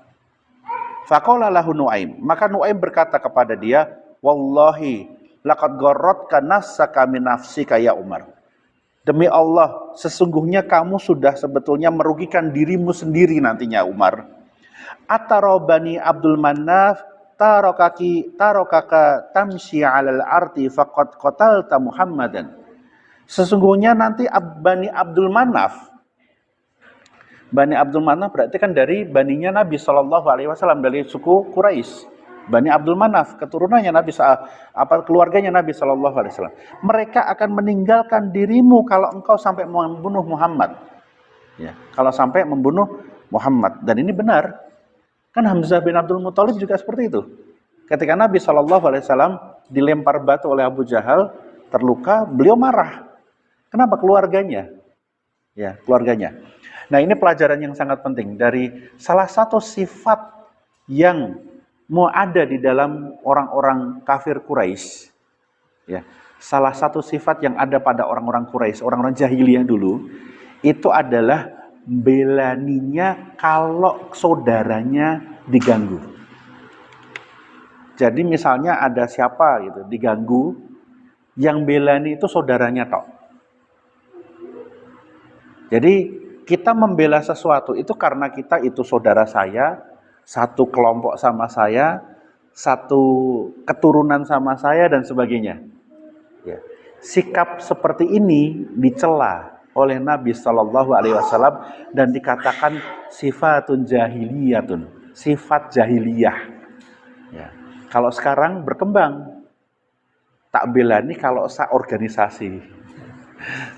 Faqala lahu Nuaim, maka Nuaim berkata kepada dia, wallahi laqad gharratka nafsaka min nafsika ya Umar. Demi Allah, sesungguhnya kamu sudah sebetulnya merugikan dirimu sendiri nantinya Umar. Atarobani Abdul Manaf tarokaka tamshi 'alal arti faqad qatalta Muhammadan. Sesungguhnya nanti Bani Abdul Manaf berarti kan dari baninya Nabi Shallallahu Alaihi Wasallam, dari suku Quraisy. Bani Abdul Manaf, keturunannya Nabi, keluarganya Nabi Shallallahu Alaihi Wasallam. Mereka akan meninggalkan dirimu kalau engkau sampai membunuh Muhammad. Ya, kalau sampai membunuh Muhammad. Dan ini benar. Kan Hamzah bin Abdul Muthalib juga seperti itu. Ketika Nabi Shallallahu Alaihi Wasallam dilempar batu oleh Abu Jahal, terluka, beliau marah. Kenapa? Keluarganya. Ya, keluarganya. Nah, ini pelajaran yang sangat penting dari salah satu sifat yang mau ada di dalam orang-orang kafir Quraisy. Ya, salah satu sifat yang ada pada orang-orang Quraisy, orang-orang jahiliyah dulu, itu adalah belaninya kalau saudaranya diganggu. Jadi misalnya ada siapa gitu diganggu, yang belani itu saudaranya tok. Jadi kita membela sesuatu itu karena kita itu saudara saya, satu kelompok sama saya, satu keturunan sama saya dan sebagainya. Ya. Sikap seperti ini dicela oleh Nabi Shallallahu Alaihi Wasallam dan dikatakan sifatun jahiliyatun, sifat jahiliyah. Ya. Kalau sekarang berkembang, tak belani kalau sak organisasi,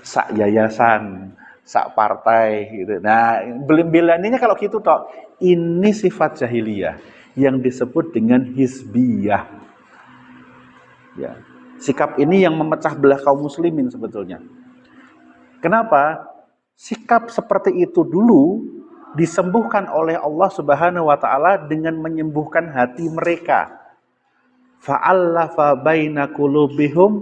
sak yayasan, sak partai gitu. Nah, belaninya kalau gitu toh. Ini sifat jahiliyah yang disebut dengan hizbiyah. Ya. Sikap ini yang memecah belah kaum muslimin sebetulnya. Kenapa? Sikap seperti itu dulu disembuhkan oleh Allah Subhanahu wa taala dengan menyembuhkan hati mereka. Fa'allafa baina qulubihim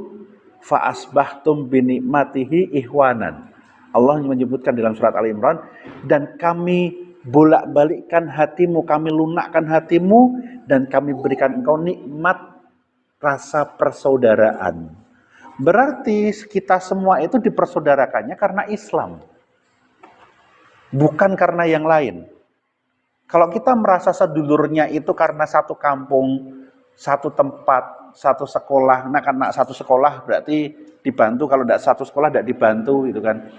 fa asbahtum bi nikmatihi ihwanan. Allah menyebutkan dalam surat Al-Imran, dan kami bolak-balikkan hatimu, kami lunakkan hatimu, dan kami berikan engkau nikmat rasa persaudaraan. Berarti kita semua itu dipersaudarakannya karena Islam, bukan karena yang lain. Kalau kita merasa sedulurnya itu karena satu kampung, satu tempat, satu sekolah, nah karena satu sekolah berarti dibantu, kalau tidak satu sekolah tidak dibantu gitu kan.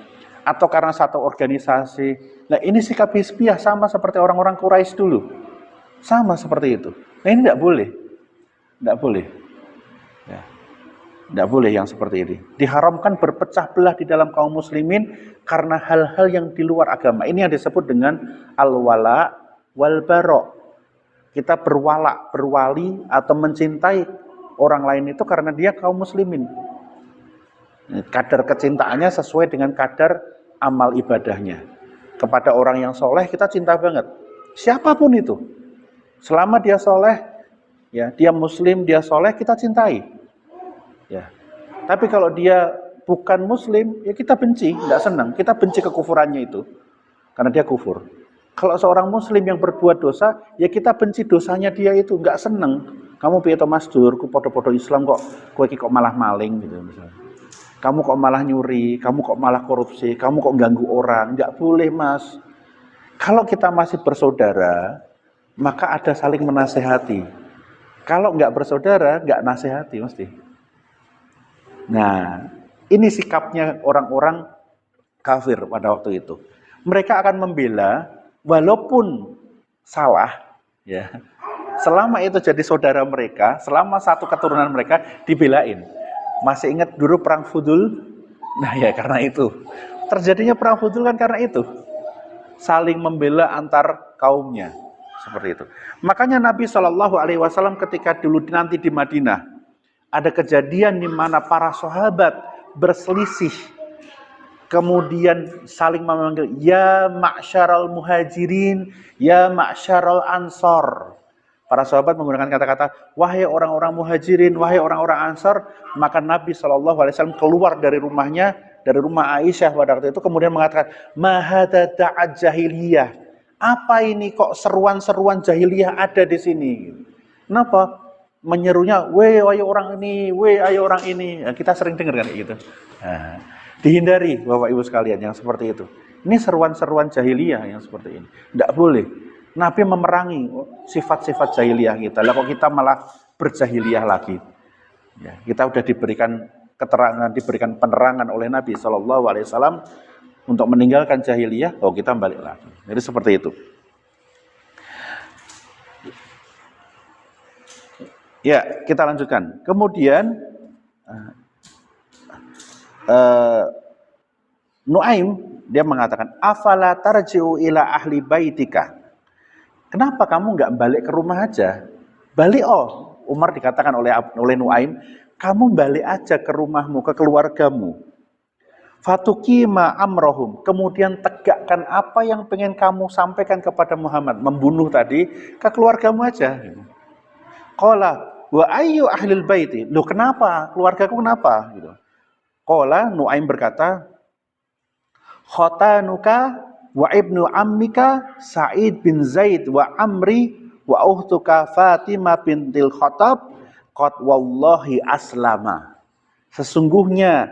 Atau karena satu organisasi. Nah, ini sikap hizbiyah sama seperti orang-orang Quraisy dulu. Sama seperti itu. Nah, ini tidak boleh. Tidak boleh. Ya. Tidak boleh yang seperti ini. Diharamkan berpecah belah di dalam kaum muslimin karena hal-hal yang di luar agama. Ini yang disebut dengan al-wala wal bara. Kita berwali atau mencintai orang lain itu karena dia kaum muslimin. Kadar kecintaannya sesuai dengan kadar amal ibadahnya. Kepada orang yang soleh kita cinta banget. Siapapun itu. Selama dia soleh, ya, dia muslim, dia soleh, kita cintai. Ya. Tapi kalau dia bukan muslim, ya kita benci, tidak senang. Kita benci kekufurannya itu. Karena dia kufur. Kalau seorang muslim yang berbuat dosa, ya kita benci dosanya dia itu, nggak senang. Kamu piye to Mas Dur, ku podo-podo Islam kok, kowe iki kok malah maling gitu misalnya. Kamu kok malah nyuri, kamu kok malah korupsi, kamu kok ganggu orang. Nggak boleh Mas. Kalau kita masih bersaudara, maka ada saling menasehati. Kalau nggak bersaudara, nggak nasihati mesti. Nah, ini sikapnya orang-orang kafir pada waktu itu. Mereka akan membela walaupun salah, ya. Selama itu jadi saudara mereka, selama satu keturunan mereka dibelain. Masih ingat dulu perang Fudul? Nah ya karena itu. Terjadinya perang Fudul kan karena itu. Saling membela antar kaumnya. Seperti itu. Makanya Nabi Shallallahu Alaihi Wasallam ketika dulu nanti di Madinah, ada kejadian di mana para sahabat berselisih. Kemudian saling memanggil, ya ma'syaral muhajirin, ya ma'syaral ansor. Para sahabat menggunakan kata-kata, wahai orang-orang muhajirin, wahai orang-orang ansor. Maka Nabi SAW keluar dari rumahnya, dari rumah Aisyah pada waktu itu, kemudian mengatakan, mahada da'at jahiliyah. Apa ini kok seruan-seruan jahiliyah ada di sini? Kenapa? Menyerunya, wahai orang ini, wahai orang ini. Nah, kita sering dengar kan gitu. Nah, dihindari Bapak Ibu sekalian yang seperti itu. Ini seruan-seruan jahiliyah yang seperti ini. Tidak boleh. Nabi memerangi sifat-sifat jahiliyah kita. Lah kok kita malah berjahiliyah lagi. Ya, kita sudah diberikan keterangan, diberikan penerangan oleh Nabi Shallallahu Alaihi Wasallam untuk meninggalkan jahiliyah. Oh kita balik lagi. Jadi seperti itu. Ya kita lanjutkan. Kemudian Nuaim dia mengatakan, afala tarji'u ila ahli baitika. Kenapa kamu nggak balik ke rumah aja? Balik Umar dikatakan oleh Nuaim, kamu balik aja ke rumahmu, ke keluargamu. Fatuqima amrohum, kemudian tegakkan apa yang pengen kamu sampaikan kepada Muhammad, membunuh tadi, ke keluargamu aja. Qala wa ayyu ahlil baiti? Loh kenapa? Keluargaku kenapa? Gitu. Qala Nuaim berkata, khatanuka wa ibnu ammika Sa'id bin Zaid wa Amri wa uhtuka Fatimah bintil Khattab qad wallahi aslama. Sesungguhnya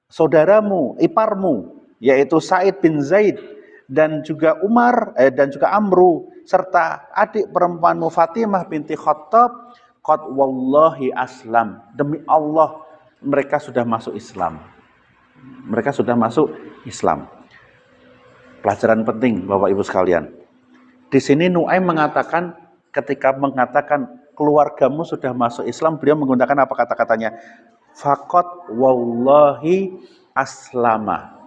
saudaramu, iparmu, yaitu Sa'id bin Zaid dan juga Umar dan juga Amru serta adik perempuanmu Fatimah binti Khattab qad wallahi aslam. Demi Allah mereka sudah masuk Islam. Mereka sudah masuk Islam. Pelajaran penting Bapak Ibu sekalian. Di sini Nuaim mengatakan, ketika mengatakan keluargamu sudah masuk Islam, beliau menggunakan apa kata-katanya? Faqat wallahi aslama.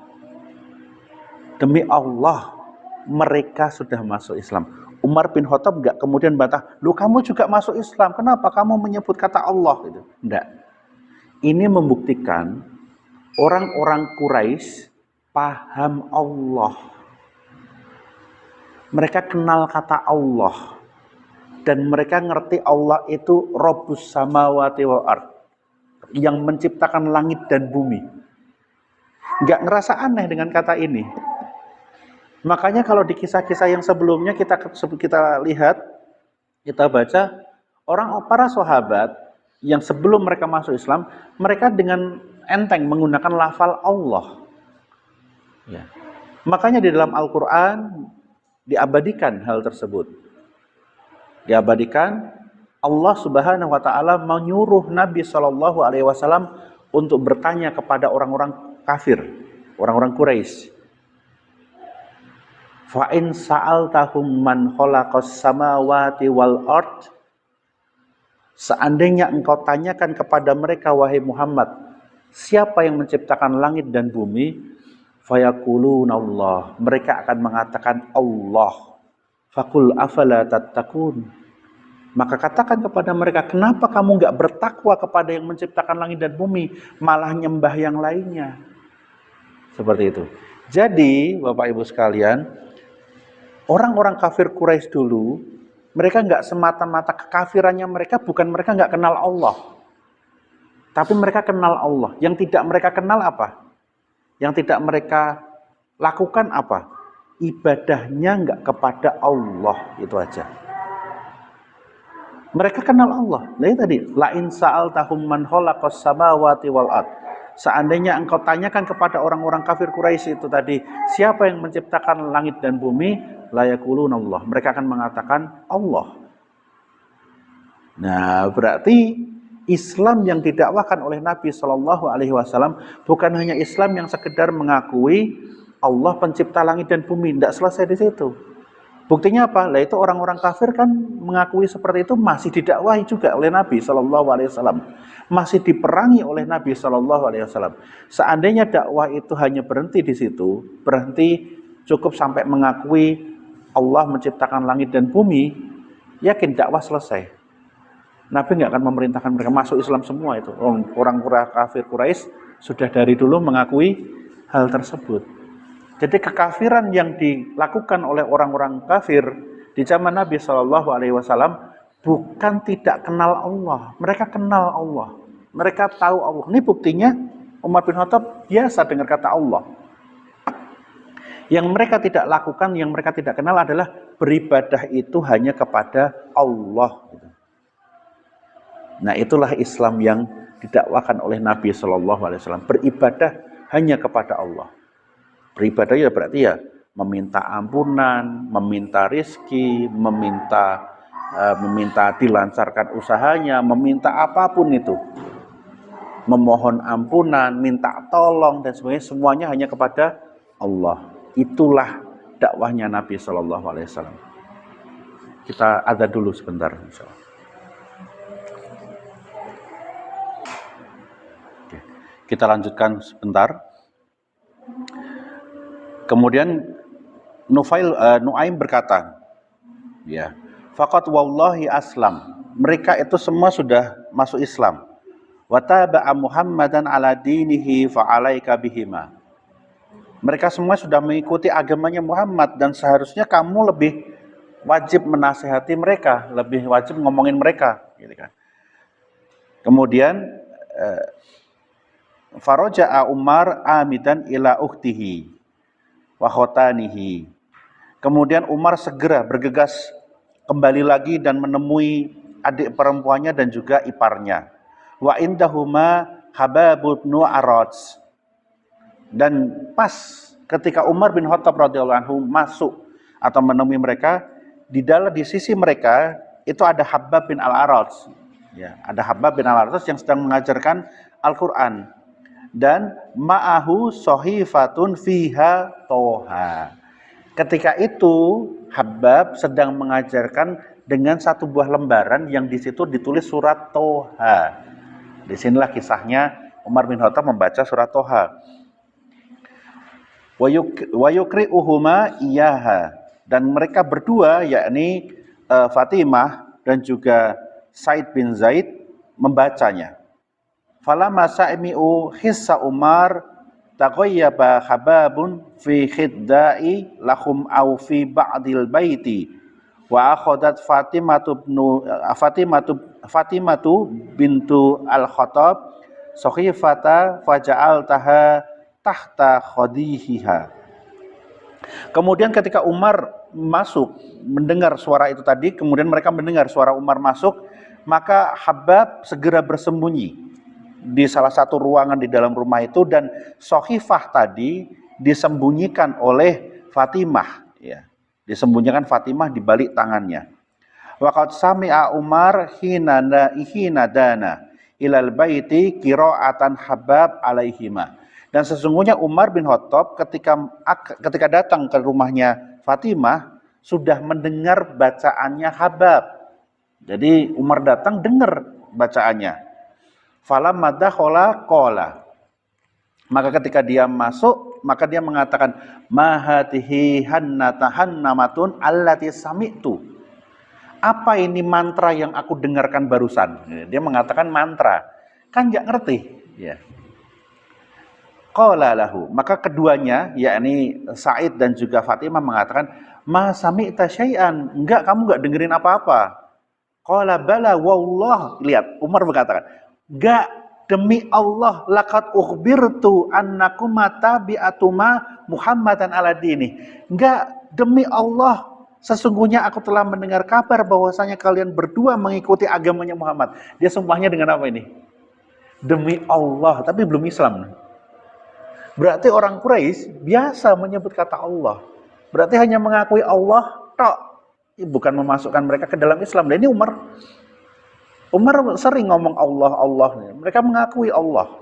Demi Allah mereka sudah masuk Islam. Umar bin Khattab enggak kemudian bantah, "Lu kamu juga masuk Islam. Kenapa kamu menyebut kata Allah?" gitu. Enggak. Ini membuktikan orang-orang Quraisy paham Allah. Mereka kenal kata Allah dan mereka ngerti Allah itu Rabbus samawati wal ard, yang menciptakan langit dan bumi. Nggak ngerasa aneh dengan kata ini. Makanya kalau di kisah-kisah yang sebelumnya kita lihat, kita baca para sahabat yang sebelum mereka masuk Islam, mereka dengan enteng menggunakan lafal Allah. Ya. Makanya di dalam Al-Quran diabadikan hal tersebut. Diabadikan, Allah Subhanahu wa taala menyuruh Nabi Shallallahu alaihi wasallam untuk bertanya kepada orang-orang kafir, orang-orang Quraisy. Fa in sa'altahum man khalaqas samawati wal ard. Seandainya engkau tanyakan kepada mereka, wahai Muhammad, siapa yang menciptakan langit dan bumi? Fayaquluna Allah. Mereka akan mengatakan Allah. Faqul afala tattaqun. Maka katakan kepada mereka, kenapa kamu enggak bertakwa kepada yang menciptakan langit dan bumi, malah nyembah yang lainnya? Seperti itu. Jadi, Bapak Ibu sekalian, orang-orang kafir Quraisy dulu, mereka enggak semata-mata kekafirannya mereka, bukan mereka enggak kenal Allah. Tapi mereka kenal Allah. Yang tidak mereka kenal apa? Yang tidak mereka lakukan apa? Ibadahnya enggak kepada Allah, itu aja. Mereka kenal Allah. Nah ini tadi, la in sa'altahum man khalaqas samawati wal ard. Seandainya engkau tanyakan kepada orang-orang kafir Quraisy itu tadi, siapa yang menciptakan langit dan bumi? La yaquluna Allah. Mereka akan mengatakan Allah. Nah, berarti Islam yang didakwakan oleh Nabi Shallallahu Alaihi Wasallam bukan hanya Islam yang sekedar mengakui Allah pencipta langit dan bumi, tidak selesai di situ. Buktinya apa? Lah itu orang-orang kafir kan mengakui seperti itu, masih didakwahi juga oleh Nabi Shallallahu Alaihi Wasallam, masih diperangi oleh Nabi Shallallahu Alaihi Wasallam. Seandainya dakwah itu hanya berhenti di situ, berhenti cukup sampai mengakui Allah menciptakan langit dan bumi, yakin dakwah selesai. Nabi nggak akan memerintahkan mereka masuk Islam semua itu. Orang kafir Quraisy sudah dari dulu mengakui hal tersebut. Jadi kekafiran yang dilakukan oleh orang-orang kafir di zaman Nabi Shallallahu Alaihi Wasallam bukan tidak kenal Allah, mereka kenal Allah, mereka tahu Allah. Ini buktinya Umar bin Khattab biasa dengar kata Allah. Yang mereka tidak lakukan, yang mereka tidak kenal adalah beribadah itu hanya kepada Allah. Nah, itulah Islam yang didakwakan oleh Nabi Shallallahu Alaihi Wasallam, beribadah hanya kepada Allah. Beribadah ya berarti ya meminta ampunan, meminta rizki, meminta dilancarkan usahanya, meminta apapun itu, memohon ampunan, minta tolong dan sebagainya, semuanya hanya kepada Allah. Itulah dakwahnya Nabi Shallallahu Alaihi Wasallam. Kita azan dulu sebentar, insyaallah. Oke, kita lanjutkan sebentar. Kemudian Nuaim berkata, ya, faqat wallahi aslam. Mereka itu semua sudah masuk Islam. Wa taba'a Muhammadan ala dinihi fa alaika bihima. Mereka semua sudah mengikuti agamanya Muhammad dan seharusnya kamu lebih wajib menasihati mereka, lebih wajib ngomongin mereka, gitu kan. Kemudian faraja'a Umar amidan ila ukhtihi wa khotanihi. Kemudian Umar segera bergegas kembali lagi dan menemui adik perempuannya dan juga iparnya. Wa indahuma Habab bin Arad. Dan pas ketika Umar bin Khattab radhiyallahu anhu masuk atau menemui mereka, di sisi mereka itu ada Habab bin Al-Arad. Ya, ada Habab bin Al-Arad yang sedang mengajarkan Al-Qur'an. Dan ma'ahu sohifatun fiha toha. Ketika itu Habab sedang mengajarkan dengan satu buah lembaran yang di situ ditulis surat Toha. Disinilah kisahnya Umar bin Khattab membaca surat Toha. Wa yukri'uhuma iyaha. Dan mereka berdua, yakni Fatimah dan juga Said bin Zaid, membacanya. Falamma sa'mi'u hissa Umar taghayyaba Hababun fi khidda'i lahum aw fi ba'dil baiti wa akhadat Fatimatu bintu Al-Khattab sahifata faja'altaha tahta khadihiha. Kemudian ketika Umar masuk mendengar suara itu tadi, kemudian mereka mendengar suara Umar masuk, maka Habab segera bersembunyi di salah satu ruangan di dalam rumah itu, dan sohifah tadi disembunyikan oleh Fatimah, ya, disembunyikan Fatimah di balik tangannya. Waqad sami'a Umar hina dana ilal baiti qira'atan Habab alaihima. Dan sesungguhnya Umar bin Khattab ketika datang ke rumahnya Fatimah sudah mendengar bacaannya Habab. Jadi Umar datang dengar bacaannya. Falamma dakhala qala. Maka ketika dia masuk, maka dia mengatakan, ma hatihi hannatahannamatun allati sami'tu. Apa ini mantra yang aku dengarkan barusan? Dia mengatakan mantra. Kan enggak ngerti, ya. Qala lahu. Maka keduanya, yakni Said dan juga Fatimah mengatakan, ma sami'ta syai'an. Enggak, kamu enggak dengerin apa-apa. Qala bala wallah. Lihat, Umar berkata, enggak, demi Allah, laqad ukhbirtu annakuma tabi'atuma Muhammadan ala dini. Enggak, demi Allah, sesungguhnya aku telah mendengar kabar bahwasanya kalian berdua mengikuti agamanya Muhammad. Dia sumpahnya dengan apa ini? Demi Allah, tapi belum Islam. Berarti orang Quraisy biasa menyebut kata Allah. Berarti hanya mengakui Allah tok, bukan memasukkan mereka ke dalam Islam. Dan ini Umar sering ngomong Allah. Mereka mengakui Allah.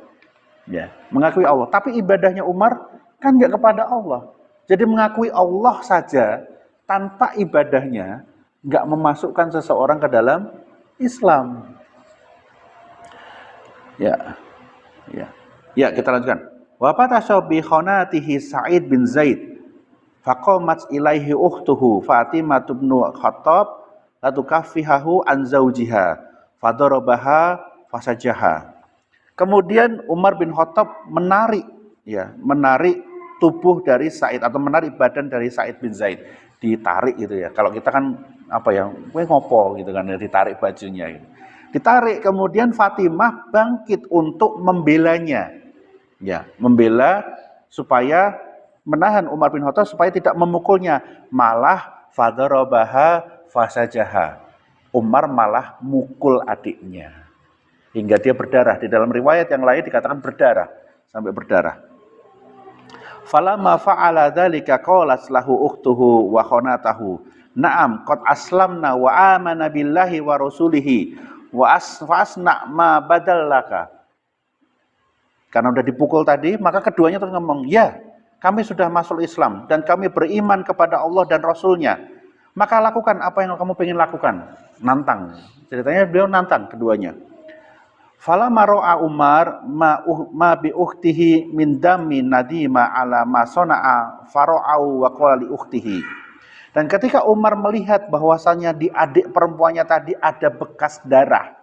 Ya, mengakui Allah. Tapi ibadahnya Umar Kan nggak kepada Allah. Jadi mengakui Allah saja tanpa ibadahnya nggak memasukkan seseorang ke dalam Islam. Ya, ya. Ya, kita lanjutkan. Wa fatashabi khonatihi Sa'id bin Zaid faqamat ilaihi ukhtuhu Fatimah bin Khattab latukaffihahu an zaujiha fadarabaha fasajaha. Kemudian Umar bin Khattab menarik tubuh dari Sa'id atau menarik badan dari Sa'id bin Zaid, ditarik gitu ya. Kalau kita kan kowe ngopo gitu kan, ditarik bajunya gitu. Ditarik, kemudian Fatimah bangkit untuk membelanya. Ya, membela supaya menahan Umar bin Khattab supaya tidak memukulnya, malah fadarabaha fasajaha. Umar malah mukul adiknya hingga dia berdarah. Di dalam riwayat yang lain dikatakan berdarah, sampai berdarah. Falamma fa'ala dzalika qalat lahu ukhtuhu wa khanatahu na'am qad aslamna wa amana billahi wa rasulihi wa asna ma badallaka. Karena udah dipukul tadi, maka keduanya terus ngomong, ya kami sudah masuk Islam dan kami beriman kepada Allah dan Rasulnya, maka lakukan apa yang kamu pengen lakukan. Nantang, ceritanya beliau nantang keduanya. Falamma ra'a Umar ma bi ukhtihi min dami nadima ala ma sana'a fara'u wa qala li ukhtihi. Dan ketika Umar melihat bahwasanya di adik perempuannya tadi ada bekas darah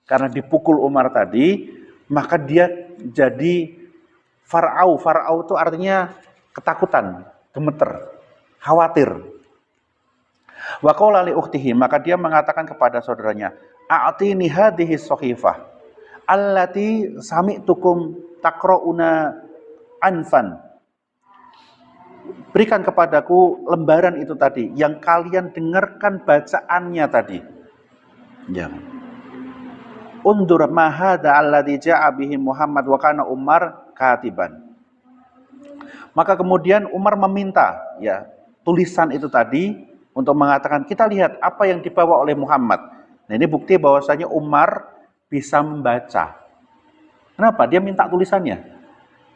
karena dipukul Umar tadi, maka dia jadi far'au itu artinya ketakutan, gemeter, khawatir. Wa qala li ukhtihi, maka dia mengatakan kepada saudaranya, a'tini hadhihi sahifah allati sami'tukum taqra'una anfan. Berikan kepadaku lembaran itu tadi yang kalian dengarkan bacaannya tadi. Ya. Undur ma hadza alladzi ja'a bihi Muhammad wa kana Umar katiban. Maka kemudian Umar meminta tulisan itu tadi untuk mengatakan, kita lihat apa yang dibawa oleh Muhammad. Nah, ini bukti bahwasanya Umar bisa membaca. Kenapa? Dia minta tulisannya.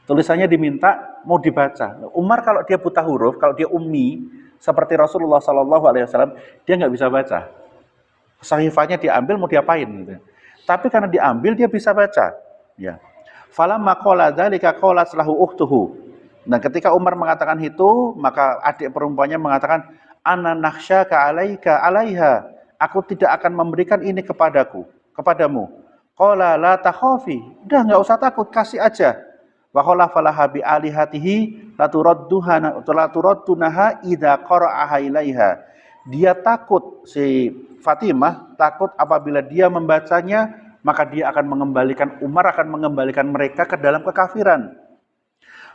Tulisannya diminta, mau dibaca. Umar kalau dia buta huruf, kalau dia ummi seperti Rasulullah SAW, dia nggak bisa baca. Sahifahnya diambil mau diapain gitu. Tapi karena diambil dia bisa baca. Ya. Falamma qala dzalika qalat lahu ukhtuhu. Nah, ketika Umar mengatakan itu, maka adik perempuannya mengatakan, ana nakhsyaka alaika alaiha. Aku tidak akan memberikan ini kepadamu. Qala la takhafi. Udah enggak usah takut, kasih aja. Wa qala falaha bi alihatihi la turaddunaha idza qara'aha ilaiha. Dia takut, si Fatimah takut apabila dia membacanya, maka dia akan mengembalikan, Umar akan mengembalikan mereka ke dalam kekafiran.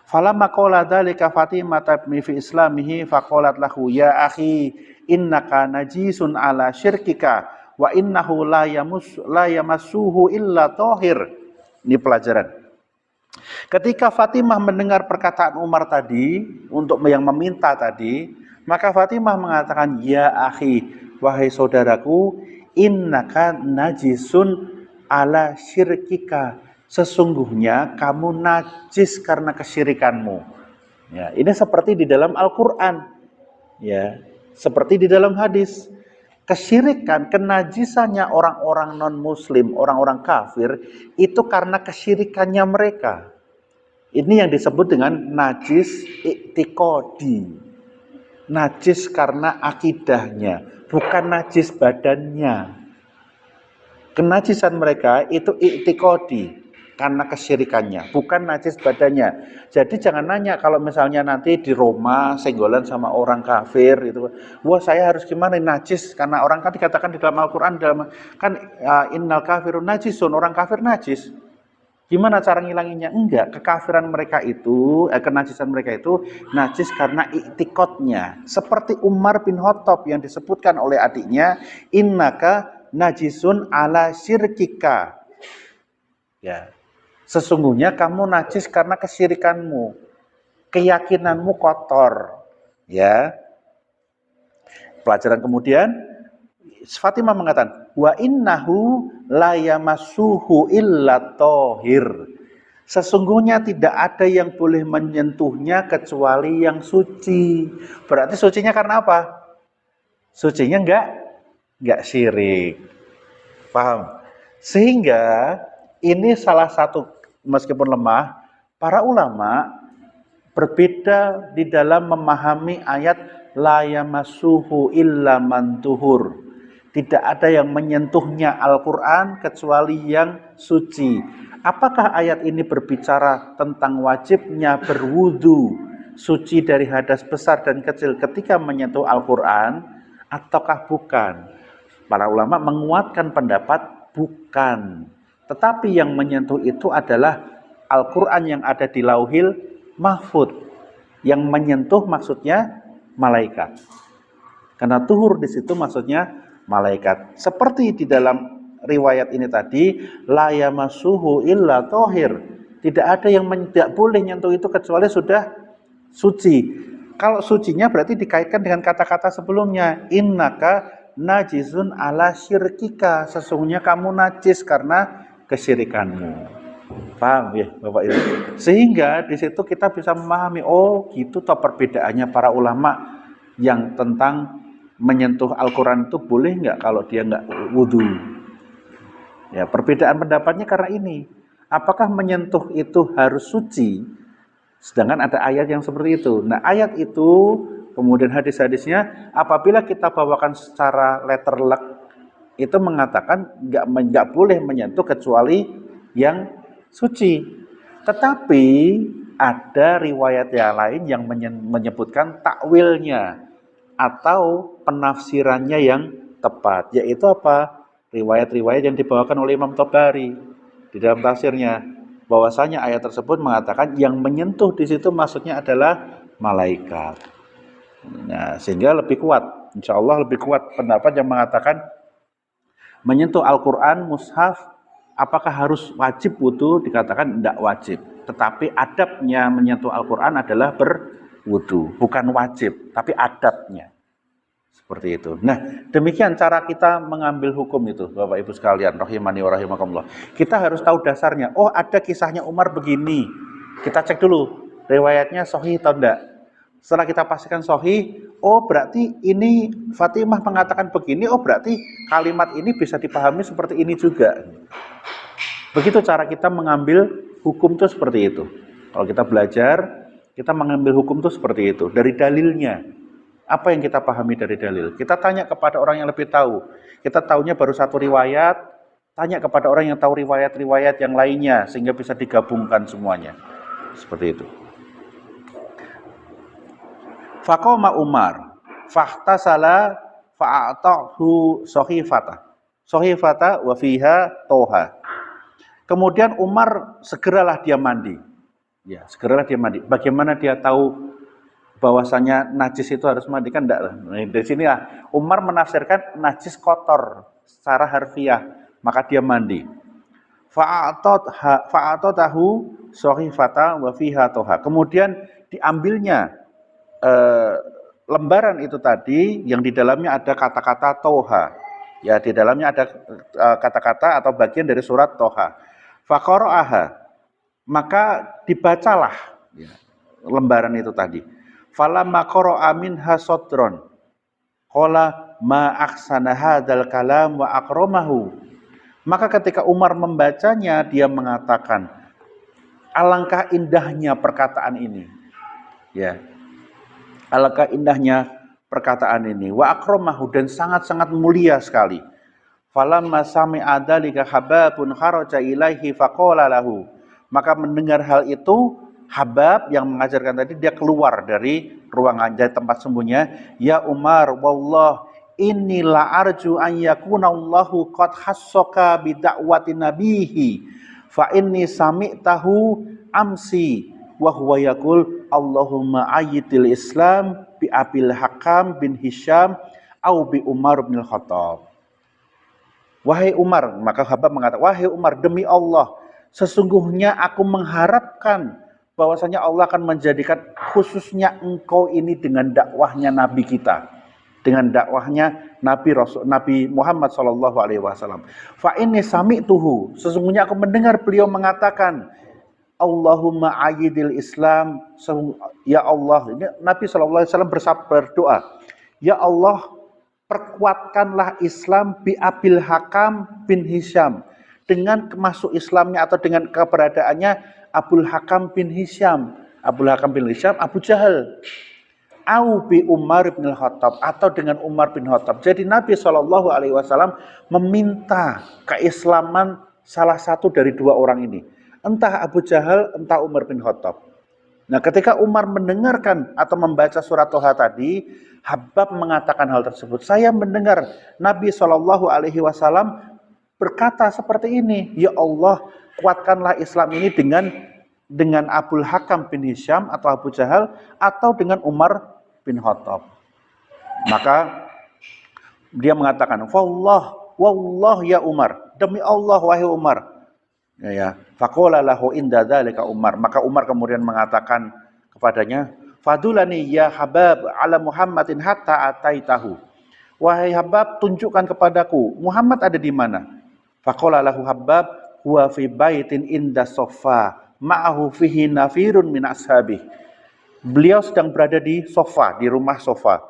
Falamma qala dzalika Fatimah tabmi fi islamihi faqalat lahu ya akhi innaka najisun ala syirkika wa innahu la yamassuhu illa tahir. Ini pelajaran. Ketika Fatimah mendengar perkataan Umar tadi untuk yang meminta tadi, maka Fatimah mengatakan, ya akhi, wahai saudaraku, innaka najisun ala syirkika. Sesungguhnya kamu najis karena kesyirikanmu. Ya, ini seperti di dalam Al-Qur'an. Ya, seperti di dalam hadis. Kesyirikan, kenajisannya orang-orang non-muslim, orang-orang kafir, itu karena kesyirikannya mereka. Ini yang disebut dengan najis i'tiqadi. Najis karena akidahnya, bukan najis badannya. Kenajisan mereka itu i'tiqadi karena kesyirikannya, bukan najis badannya. Jadi jangan nanya kalau misalnya nanti di Roma senggolan sama orang kafir itu, wah saya harus gimana, najis karena orang kan dikatakan di dalam Al-Qur'an innal kafirun najisun, orang kafir najis. Gimana cara ngilanginnya? Enggak, kekafiran mereka itu, kenajisan mereka itu najis karena i'tiqadnya. Seperti Umar bin Khattab yang disebutkan oleh adiknya, innaka najisun ala syirkika. Ya. Sesungguhnya kamu najis karena kesyirikanmu, keyakinanmu kotor. Ya. Pelajaran kemudian Fatimah mengatakan, wa innahu la yamassuhu illa tahir. Sesungguhnya tidak ada yang boleh menyentuhnya kecuali yang suci. Berarti sucinya karena apa? Sucinya enggak syirik. Paham? Sehingga ini salah satu, meskipun lemah, para ulama berbeda di dalam memahami ayat la yamassuhu illa man tuhur. Tidak ada yang menyentuhnya Al-Quran kecuali yang suci. Apakah ayat ini berbicara tentang wajibnya berwudu, suci dari hadas besar dan kecil ketika menyentuh Al-Quran, ataukah bukan? Para ulama menguatkan pendapat bukan. Tetapi yang menyentuh itu adalah Al-Quran yang ada di Lauhil Mahfud. Yang menyentuh maksudnya malaikat. Karena tuhur di situ maksudnya malaikat. Seperti di dalam riwayat ini tadi, la yamassuhu illa tohir. Tidak ada yang tidak boleh nyentuh itu kecuali sudah suci. Kalau sucinya berarti dikaitkan dengan kata-kata sebelumnya, innaka najisun ala syirkika. Sesungguhnya kamu najis karena kesyirikanmu. Paham ya Bapak Ibu? Sehingga di situ kita bisa memahami, oh gitu toh perbedaannya para ulama yang tentang menyentuh Al-Quran itu boleh nggak kalau dia nggak wudhu. Ya, perbedaan pendapatnya karena ini. Apakah menyentuh itu harus suci? Sedangkan ada ayat yang seperti itu. Nah ayat itu, kemudian hadis-hadisnya, apabila kita bawakan secara letterlek, itu mengatakan nggak boleh menyentuh kecuali yang suci. Tetapi ada riwayat yang lain yang menyebutkan takwilnya atau penafsirannya yang tepat, yaitu apa? Riwayat-riwayat yang dibawakan oleh Imam Tabari di dalam tafsirnya, bahwasanya ayat tersebut mengatakan yang menyentuh di situ maksudnya adalah malaikat. Nah, sehingga lebih kuat, insya Allah lebih kuat pendapat yang mengatakan menyentuh Al-Quran, mushaf, apakah harus wajib wudu? Dikatakan tidak wajib. Tetapi adabnya menyentuh Al-Quran adalah berwudu. Bukan wajib, tapi adabnya. Seperti itu. Nah, demikian cara kita mengambil hukum itu, Bapak Ibu sekalian, rahimani wa rahimakumullah. Kita harus tahu dasarnya. Oh, ada kisahnya Umar begini. Kita cek dulu, riwayatnya sahih atau enggak. Setelah kita pastikan sahih, oh berarti ini Fatimah mengatakan begini, oh berarti kalimat ini bisa dipahami seperti ini juga. Begitu cara kita mengambil hukum itu seperti itu. Kalau kita belajar, kita mengambil hukum itu seperti itu, dari dalilnya. Apa yang kita pahami dari dalil? Kita tanya kepada orang yang lebih tahu. Kita tahunya baru satu riwayat, tanya kepada orang yang tahu riwayat-riwayat yang lainnya, sehingga bisa digabungkan semuanya. Seperti itu. Faqama Umar, fahtasala fa'atahu sohifata wa fiha toha. Kemudian Umar segeralah dia mandi. Ya, segeralah dia mandi. Bagaimana dia tahu bahwasanya najis itu harus mandi? Kan enggak. Nah, dari sinilah Umar menafsirkan najis kotor secara harfiah, maka dia mandi. Fa'atotahu sohifata wa fiha toha. Kemudian diambilnya lembaran itu tadi yang di dalamnya ada kata-kata toha. Ya, di dalamnya ada kata-kata atau bagian dari surat toha. Faqara'aha, maka dibacalah ya, lembaran itu tadi. Falamma qara'a minha sadron qala ma ahsana hadzal kalam wa akramahu. Maka ketika Umar membacanya, dia mengatakan, alangkah indahnya perkataan ini. Ya. Alangkah indahnya perkataan ini, wa akramahu, dan sangat-sangat mulia sekali. Falamma sami'a dzalika Hababun kharaja ilaihi faqala lahu. Maka mendengar hal itu, Habab yang mengajarkan tadi, dia keluar dari ruangan, dari tempat sembunyinya. Ya Umar, wallah inni la arju an yakuna Allahu qad hassaka bi da'wati nabihi fa inni sami'tahu amsi wa huwa yaqul Allahumma ayyidil Islam bi Abil Hakam bin Hisham au bi Umar bin Khattab. Wahai Umar, maka Habab mengatakan, wahai Umar, demi Allah, sesungguhnya aku mengharapkan bahwasanya Allah akan menjadikan khususnya engkau ini dengan dakwahnya Nabi kita, dengan dakwahnya Nabi Muhammad sallallahu alaihi wasallam. Fa inni sami'tuhu, sesungguhnya aku mendengar beliau mengatakan, Allahumma ayyidil Islam, ya Allah, ini Nabi SAW berdoa, ya Allah, perkuatkanlah Islam bi Abil Hakam bin Hisham, dengan masuk Islamnya atau dengan keberadaannya Abul Hakam bin Hisham. Abul Hakam bin Hisham, Abu Jahal. Au bi Umar bin Khattab, atau dengan Umar bin Khattab. Jadi Nabi SAW meminta keislaman salah satu dari dua orang ini. Entah Abu Jahal, entah Umar bin Khattab. Nah, ketika Umar mendengarkan atau membaca surat Toha tadi, Habab mengatakan hal tersebut. Saya mendengar Nabi SAW berkata seperti ini, ya Allah, kuatkanlah Islam ini dengan Abul Hakam bin Hisham atau Abu Jahal, atau dengan Umar bin Khattab. Maka dia mengatakan, wallah ya Umar, demi Allah wahai Umar. Ya, faqala lahu inda dzalika Umar. Maka Umar kemudian mengatakan kepadanya, fadulani ya Habab ala Muhammadin hatta ataitahu. Wahai Habab, tunjukkan kepadaku Muhammad ada di mana. Faqala lahu Habab, huwa fi baitin inda sofa, ma'ahu fihi nafirun min ashabih. Beliau sedang berada di sofa, di rumah sofa,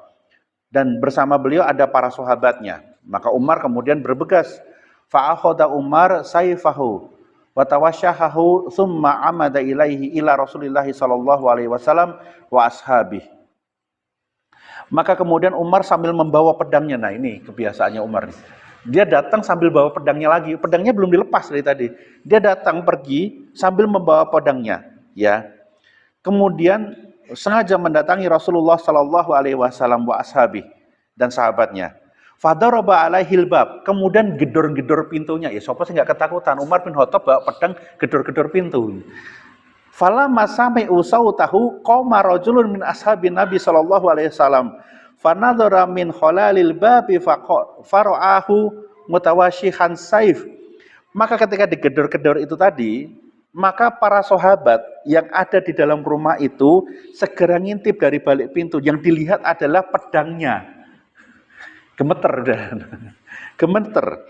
dan bersama beliau ada para sahabatnya. Maka Umar kemudian bergegas. Fa'akhadha Umar sayfahu wa tawashshahahu thumma amada ilaihi ila Rasulillah sallallahu alaihi wasallam wa ashabih. Maka kemudian Umar sambil membawa pedangnya. Nah, ini kebiasaannya Umar. Dia datang sambil bawa pedangnya lagi. Pedangnya belum dilepas dari tadi. Dia datang pergi sambil membawa pedangnya, ya. Kemudian sengaja mendatangi Rasulullah sallallahu alaihi wasallam wa ashabih dan sahabatnya. Fadaraba alaihil bab, kemudian gedor-gedor pintunya. Ya, siapa sih nggak ketakutan? Umar bin Khattab bawa pedang gedor-gedor pintu. Falamma sami'u sautahu qama rajulun min ashabin Nabi sallallahu alaihi wasallam. Fanadhara min khalalil babi fara'ahu mutawashihan saif. Maka ketika digedor-gedor itu tadi, maka para sahabat yang ada di dalam rumah itu segera ngintip dari balik pintu. Yang dilihat adalah pedangnya. Gemeter dan gemeter.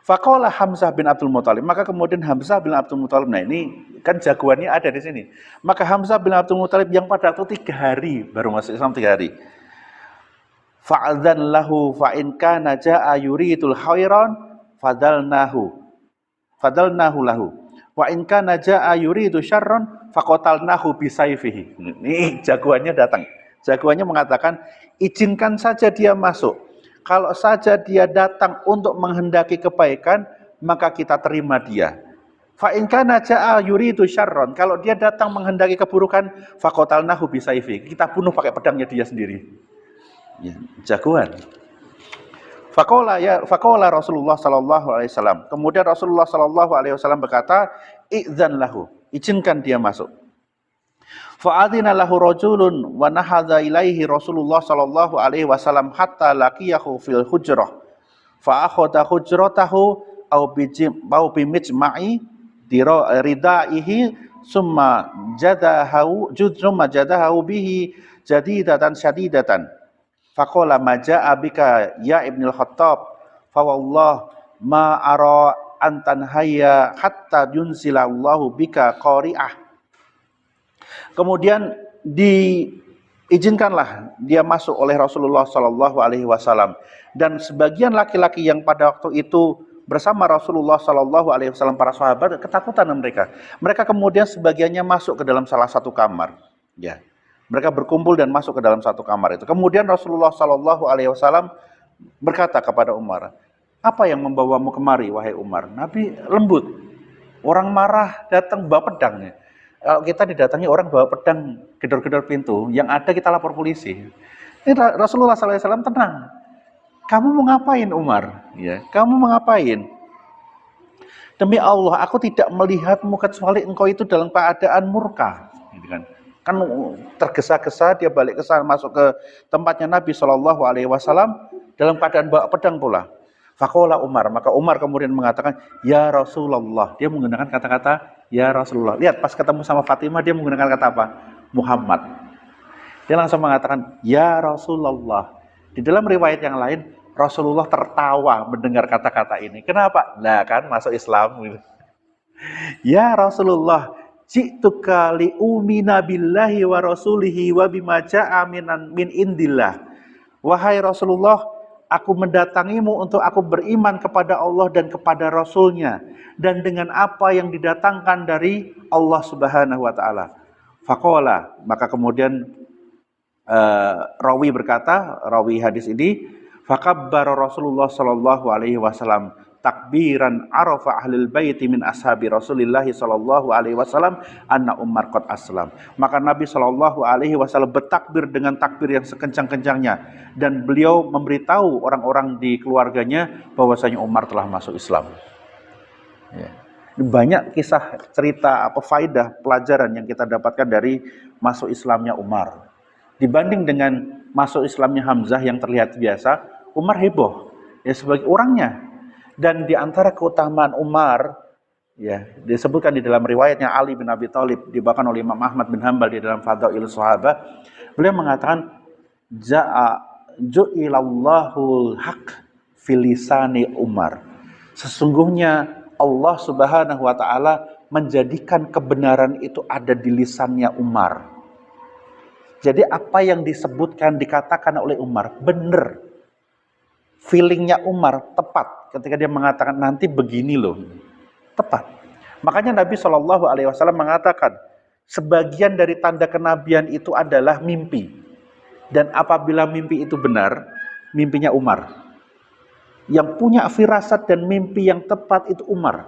Faqala Hamzah bin Abdul Muthalib. Maka kemudian Hamzah bin Abdul Muthalib, nah ini kan jagoannya ada di sini. Maka Hamzah bin Abdul Muthalib yang pada waktu 3 hari baru masuk Islam 3 hari. Fa'adzan lahu fa in kana jaa yuridul khairan fadalnahu lahu. Wa in kana jaa yuridu syarran faqatalnahu bisayfihi. Ini jagoannya datang. Jagoannya mengatakan, izinkan saja dia masuk. Kalau saja dia datang untuk menghendaki kebaikan, maka kita terima dia. Fa in kana jaa yuridu syarran, kalau dia datang menghendaki keburukan, faqatalnahu bisayfi, kita bunuh pakai pedangnya dia sendiri. Ya, jagoan. Faqala Rasulullah sallallahu alaihi wasallam. Kemudian Rasulullah sallallahu alaihi wasallam berkata, "Idzan lahu," izinkan dia masuk. Fa'adina lahu rajulun wa nahadha ilaihi Rasulullah sallallahu alaihi wasallam hatta laqiyahu fil hujrah. Fa akhadha hujratahu au bimijma'i ridaihi summa jadahu bihi jadidatan syadidatan. Faqala ma ja'a bika ya Ibnul Khattab fa wallah ma ara antan hayya hatta yunzilallahu bika qari'ah. Kemudian diizinkanlah dia masuk oleh Rasulullah Sallallahu Alaihi Wasallam, dan sebagian laki-laki yang pada waktu itu bersama Rasulullah Sallallahu Alaihi Wasallam, para sahabat, ketakutan mereka. Mereka kemudian sebagiannya masuk ke dalam salah satu kamar. Ya, mereka berkumpul dan masuk ke dalam satu kamar itu. Kemudian Rasulullah Sallallahu Alaihi Wasallam berkata kepada Umar, apa yang membawamu kemari, wahai Umar? Nabi lembut. Orang marah datang bawa pedangnya. Kalau kita didatangi orang bawa pedang, gedor-gedor pintu, yang ada kita lapor polisi. Ini Rasulullah SAW tenang. Kamu mau ngapain, Umar? Ya, kamu mau ngapain? Demi Allah, aku tidak melihatmu kecuali engkau itu dalam keadaan murka. Kan tergesa-gesa dia balik ke sana, masuk ke tempatnya Nabi SAW dalam keadaan bawa pedang pula. Faqala Umar, maka Umar kemudian mengatakan, ya Rasulullah. Dia menggunakan kata-kata ya Rasulullah. Lihat, pas ketemu sama Fatimah dia menggunakan kata apa? Muhammad. Dia langsung mengatakan ya Rasulullah. Di dalam riwayat yang lain Rasulullah tertawa mendengar kata-kata ini. Kenapa? Nah kan masuk Islam. Ya Rasulullah, ji'tuka li'umina billahi wa rasulihi wa bima ja'a min indillah. Wahai Rasulullah, aku mendatangimu untuk aku beriman kepada Allah dan kepada Rasulnya, dan dengan apa yang didatangkan dari Allah Subhanahu wa ta'ala. Faqala, maka kemudian rawi berkata, rawi hadis ini, fakabbara Rasulullah sallallahu alaihi wasallam takbiran arafa ahlul baiti min ashabi Rasulillah sallallahu alaihi wasallam anna Umar qad aslam. Maka Nabi sallallahu alaihi wasallam bertakbir dengan takbir yang sekencang-kencangnya, dan beliau memberitahu orang-orang di keluarganya bahwasanya Umar telah masuk Islam. Ya. Banyak kisah, cerita, faidah, pelajaran yang kita dapatkan dari masuk Islamnya Umar. Dibanding dengan masuk Islamnya Hamzah yang terlihat biasa, Umar heboh ya sebagai orangnya. Dan di antara keutamaan Umar, ya disebutkan di dalam riwayatnya Ali bin Abi Thalib, dibawakan oleh Imam Ahmad bin Hanbal di dalam Fadail Sahabah, beliau mengatakan ju'ilallahul haq filisani Umar. Sesungguhnya Allah Subhanahu wa ta'ala menjadikan kebenaran itu ada di lisannya Umar. Jadi apa yang disebutkan, dikatakan oleh Umar benar. Feelingnya Umar tepat ketika dia mengatakan nanti begini loh. Tepat. Makanya Nabi SAW mengatakan sebagian dari tanda kenabian itu adalah mimpi. Dan apabila mimpi itu benar, mimpinya Umar. Yang punya firasat dan mimpi yang tepat itu Umar.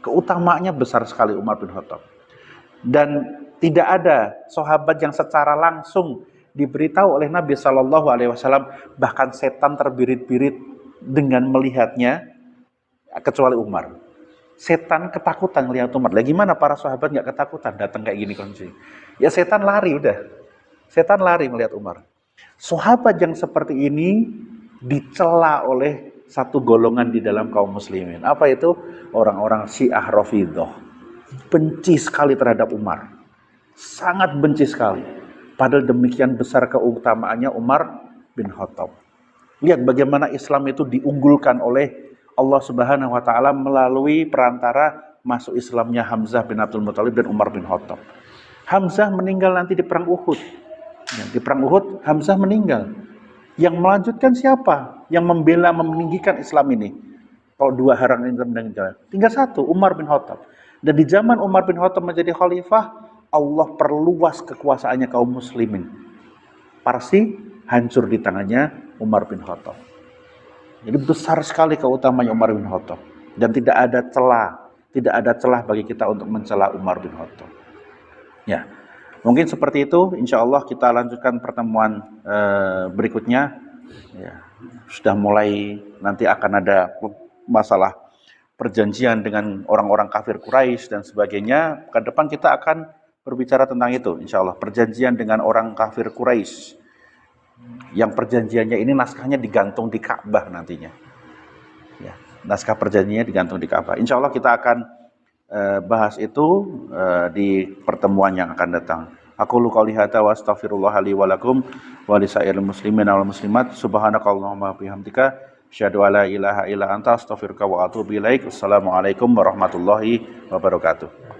Keutamaannya besar sekali Umar bin Khattab. Dan tidak ada sahabat yang secara langsung diberitahu oleh Nabi SAW, bahkan setan terbirit-birit dengan melihatnya, kecuali Umar. Setan ketakutan melihat Umar. Lagi gimana para sahabat nggak ketakutan datang kayak gini kondisi? Ya setan lari udah. Setan lari melihat Umar. Sahabat yang seperti ini dicela oleh satu golongan di dalam kaum muslimin. Apa itu? Orang-orang Syiah Rafidhah. Benci sekali terhadap Umar. Sangat benci sekali. Padahal demikian besar keutamaannya Umar bin Khattab. Lihat bagaimana Islam itu diunggulkan oleh Allah Subhanahu wa ta'ala melalui perantara masuk Islamnya Hamzah bin Abdul Muthalib dan Umar bin Khattab. Hamzah meninggal nanti di perang Uhud. Di perang Uhud Hamzah meninggal. Yang melanjutkan siapa? Yang membela, meninggikan Islam ini. Kalau dua harangan ini meninggal, tinggal satu, Umar bin Khattab. Dan di zaman Umar bin Khattab menjadi khalifah, Allah perluas kekuasaannya kaum muslimin. Parsi hancur di tangannya Umar bin Khattab. Jadi besar sekali keutamaannya Umar bin Khattab. Dan tidak ada celah bagi kita untuk mencela Umar bin Khattab. Ya, mungkin seperti itu. Insya Allah kita lanjutkan pertemuan berikutnya. Ya, sudah mulai nanti akan ada masalah perjanjian dengan orang-orang kafir Quraisy dan sebagainya. Ke depan kita akan berbicara tentang itu, insya Allah. Perjanjian dengan orang kafir Quraisy. Yang perjanjiannya ini naskahnya digantung di Ka'bah nantinya. Ya, naskah perjanjiannya digantung di Ka'bah. Insya Allah kita akan bahas itu di pertemuan yang akan datang. Aku qouli hadza wa astaghfirullah li wa lakum wa lisairil muslimin wal muslimat. Subhanakallahumma bihamdika asyhadu an la ilaha illa anta astaghfiruka wa atubu ilaik. Assalamualaikum warahmatullahi wabarakatuh.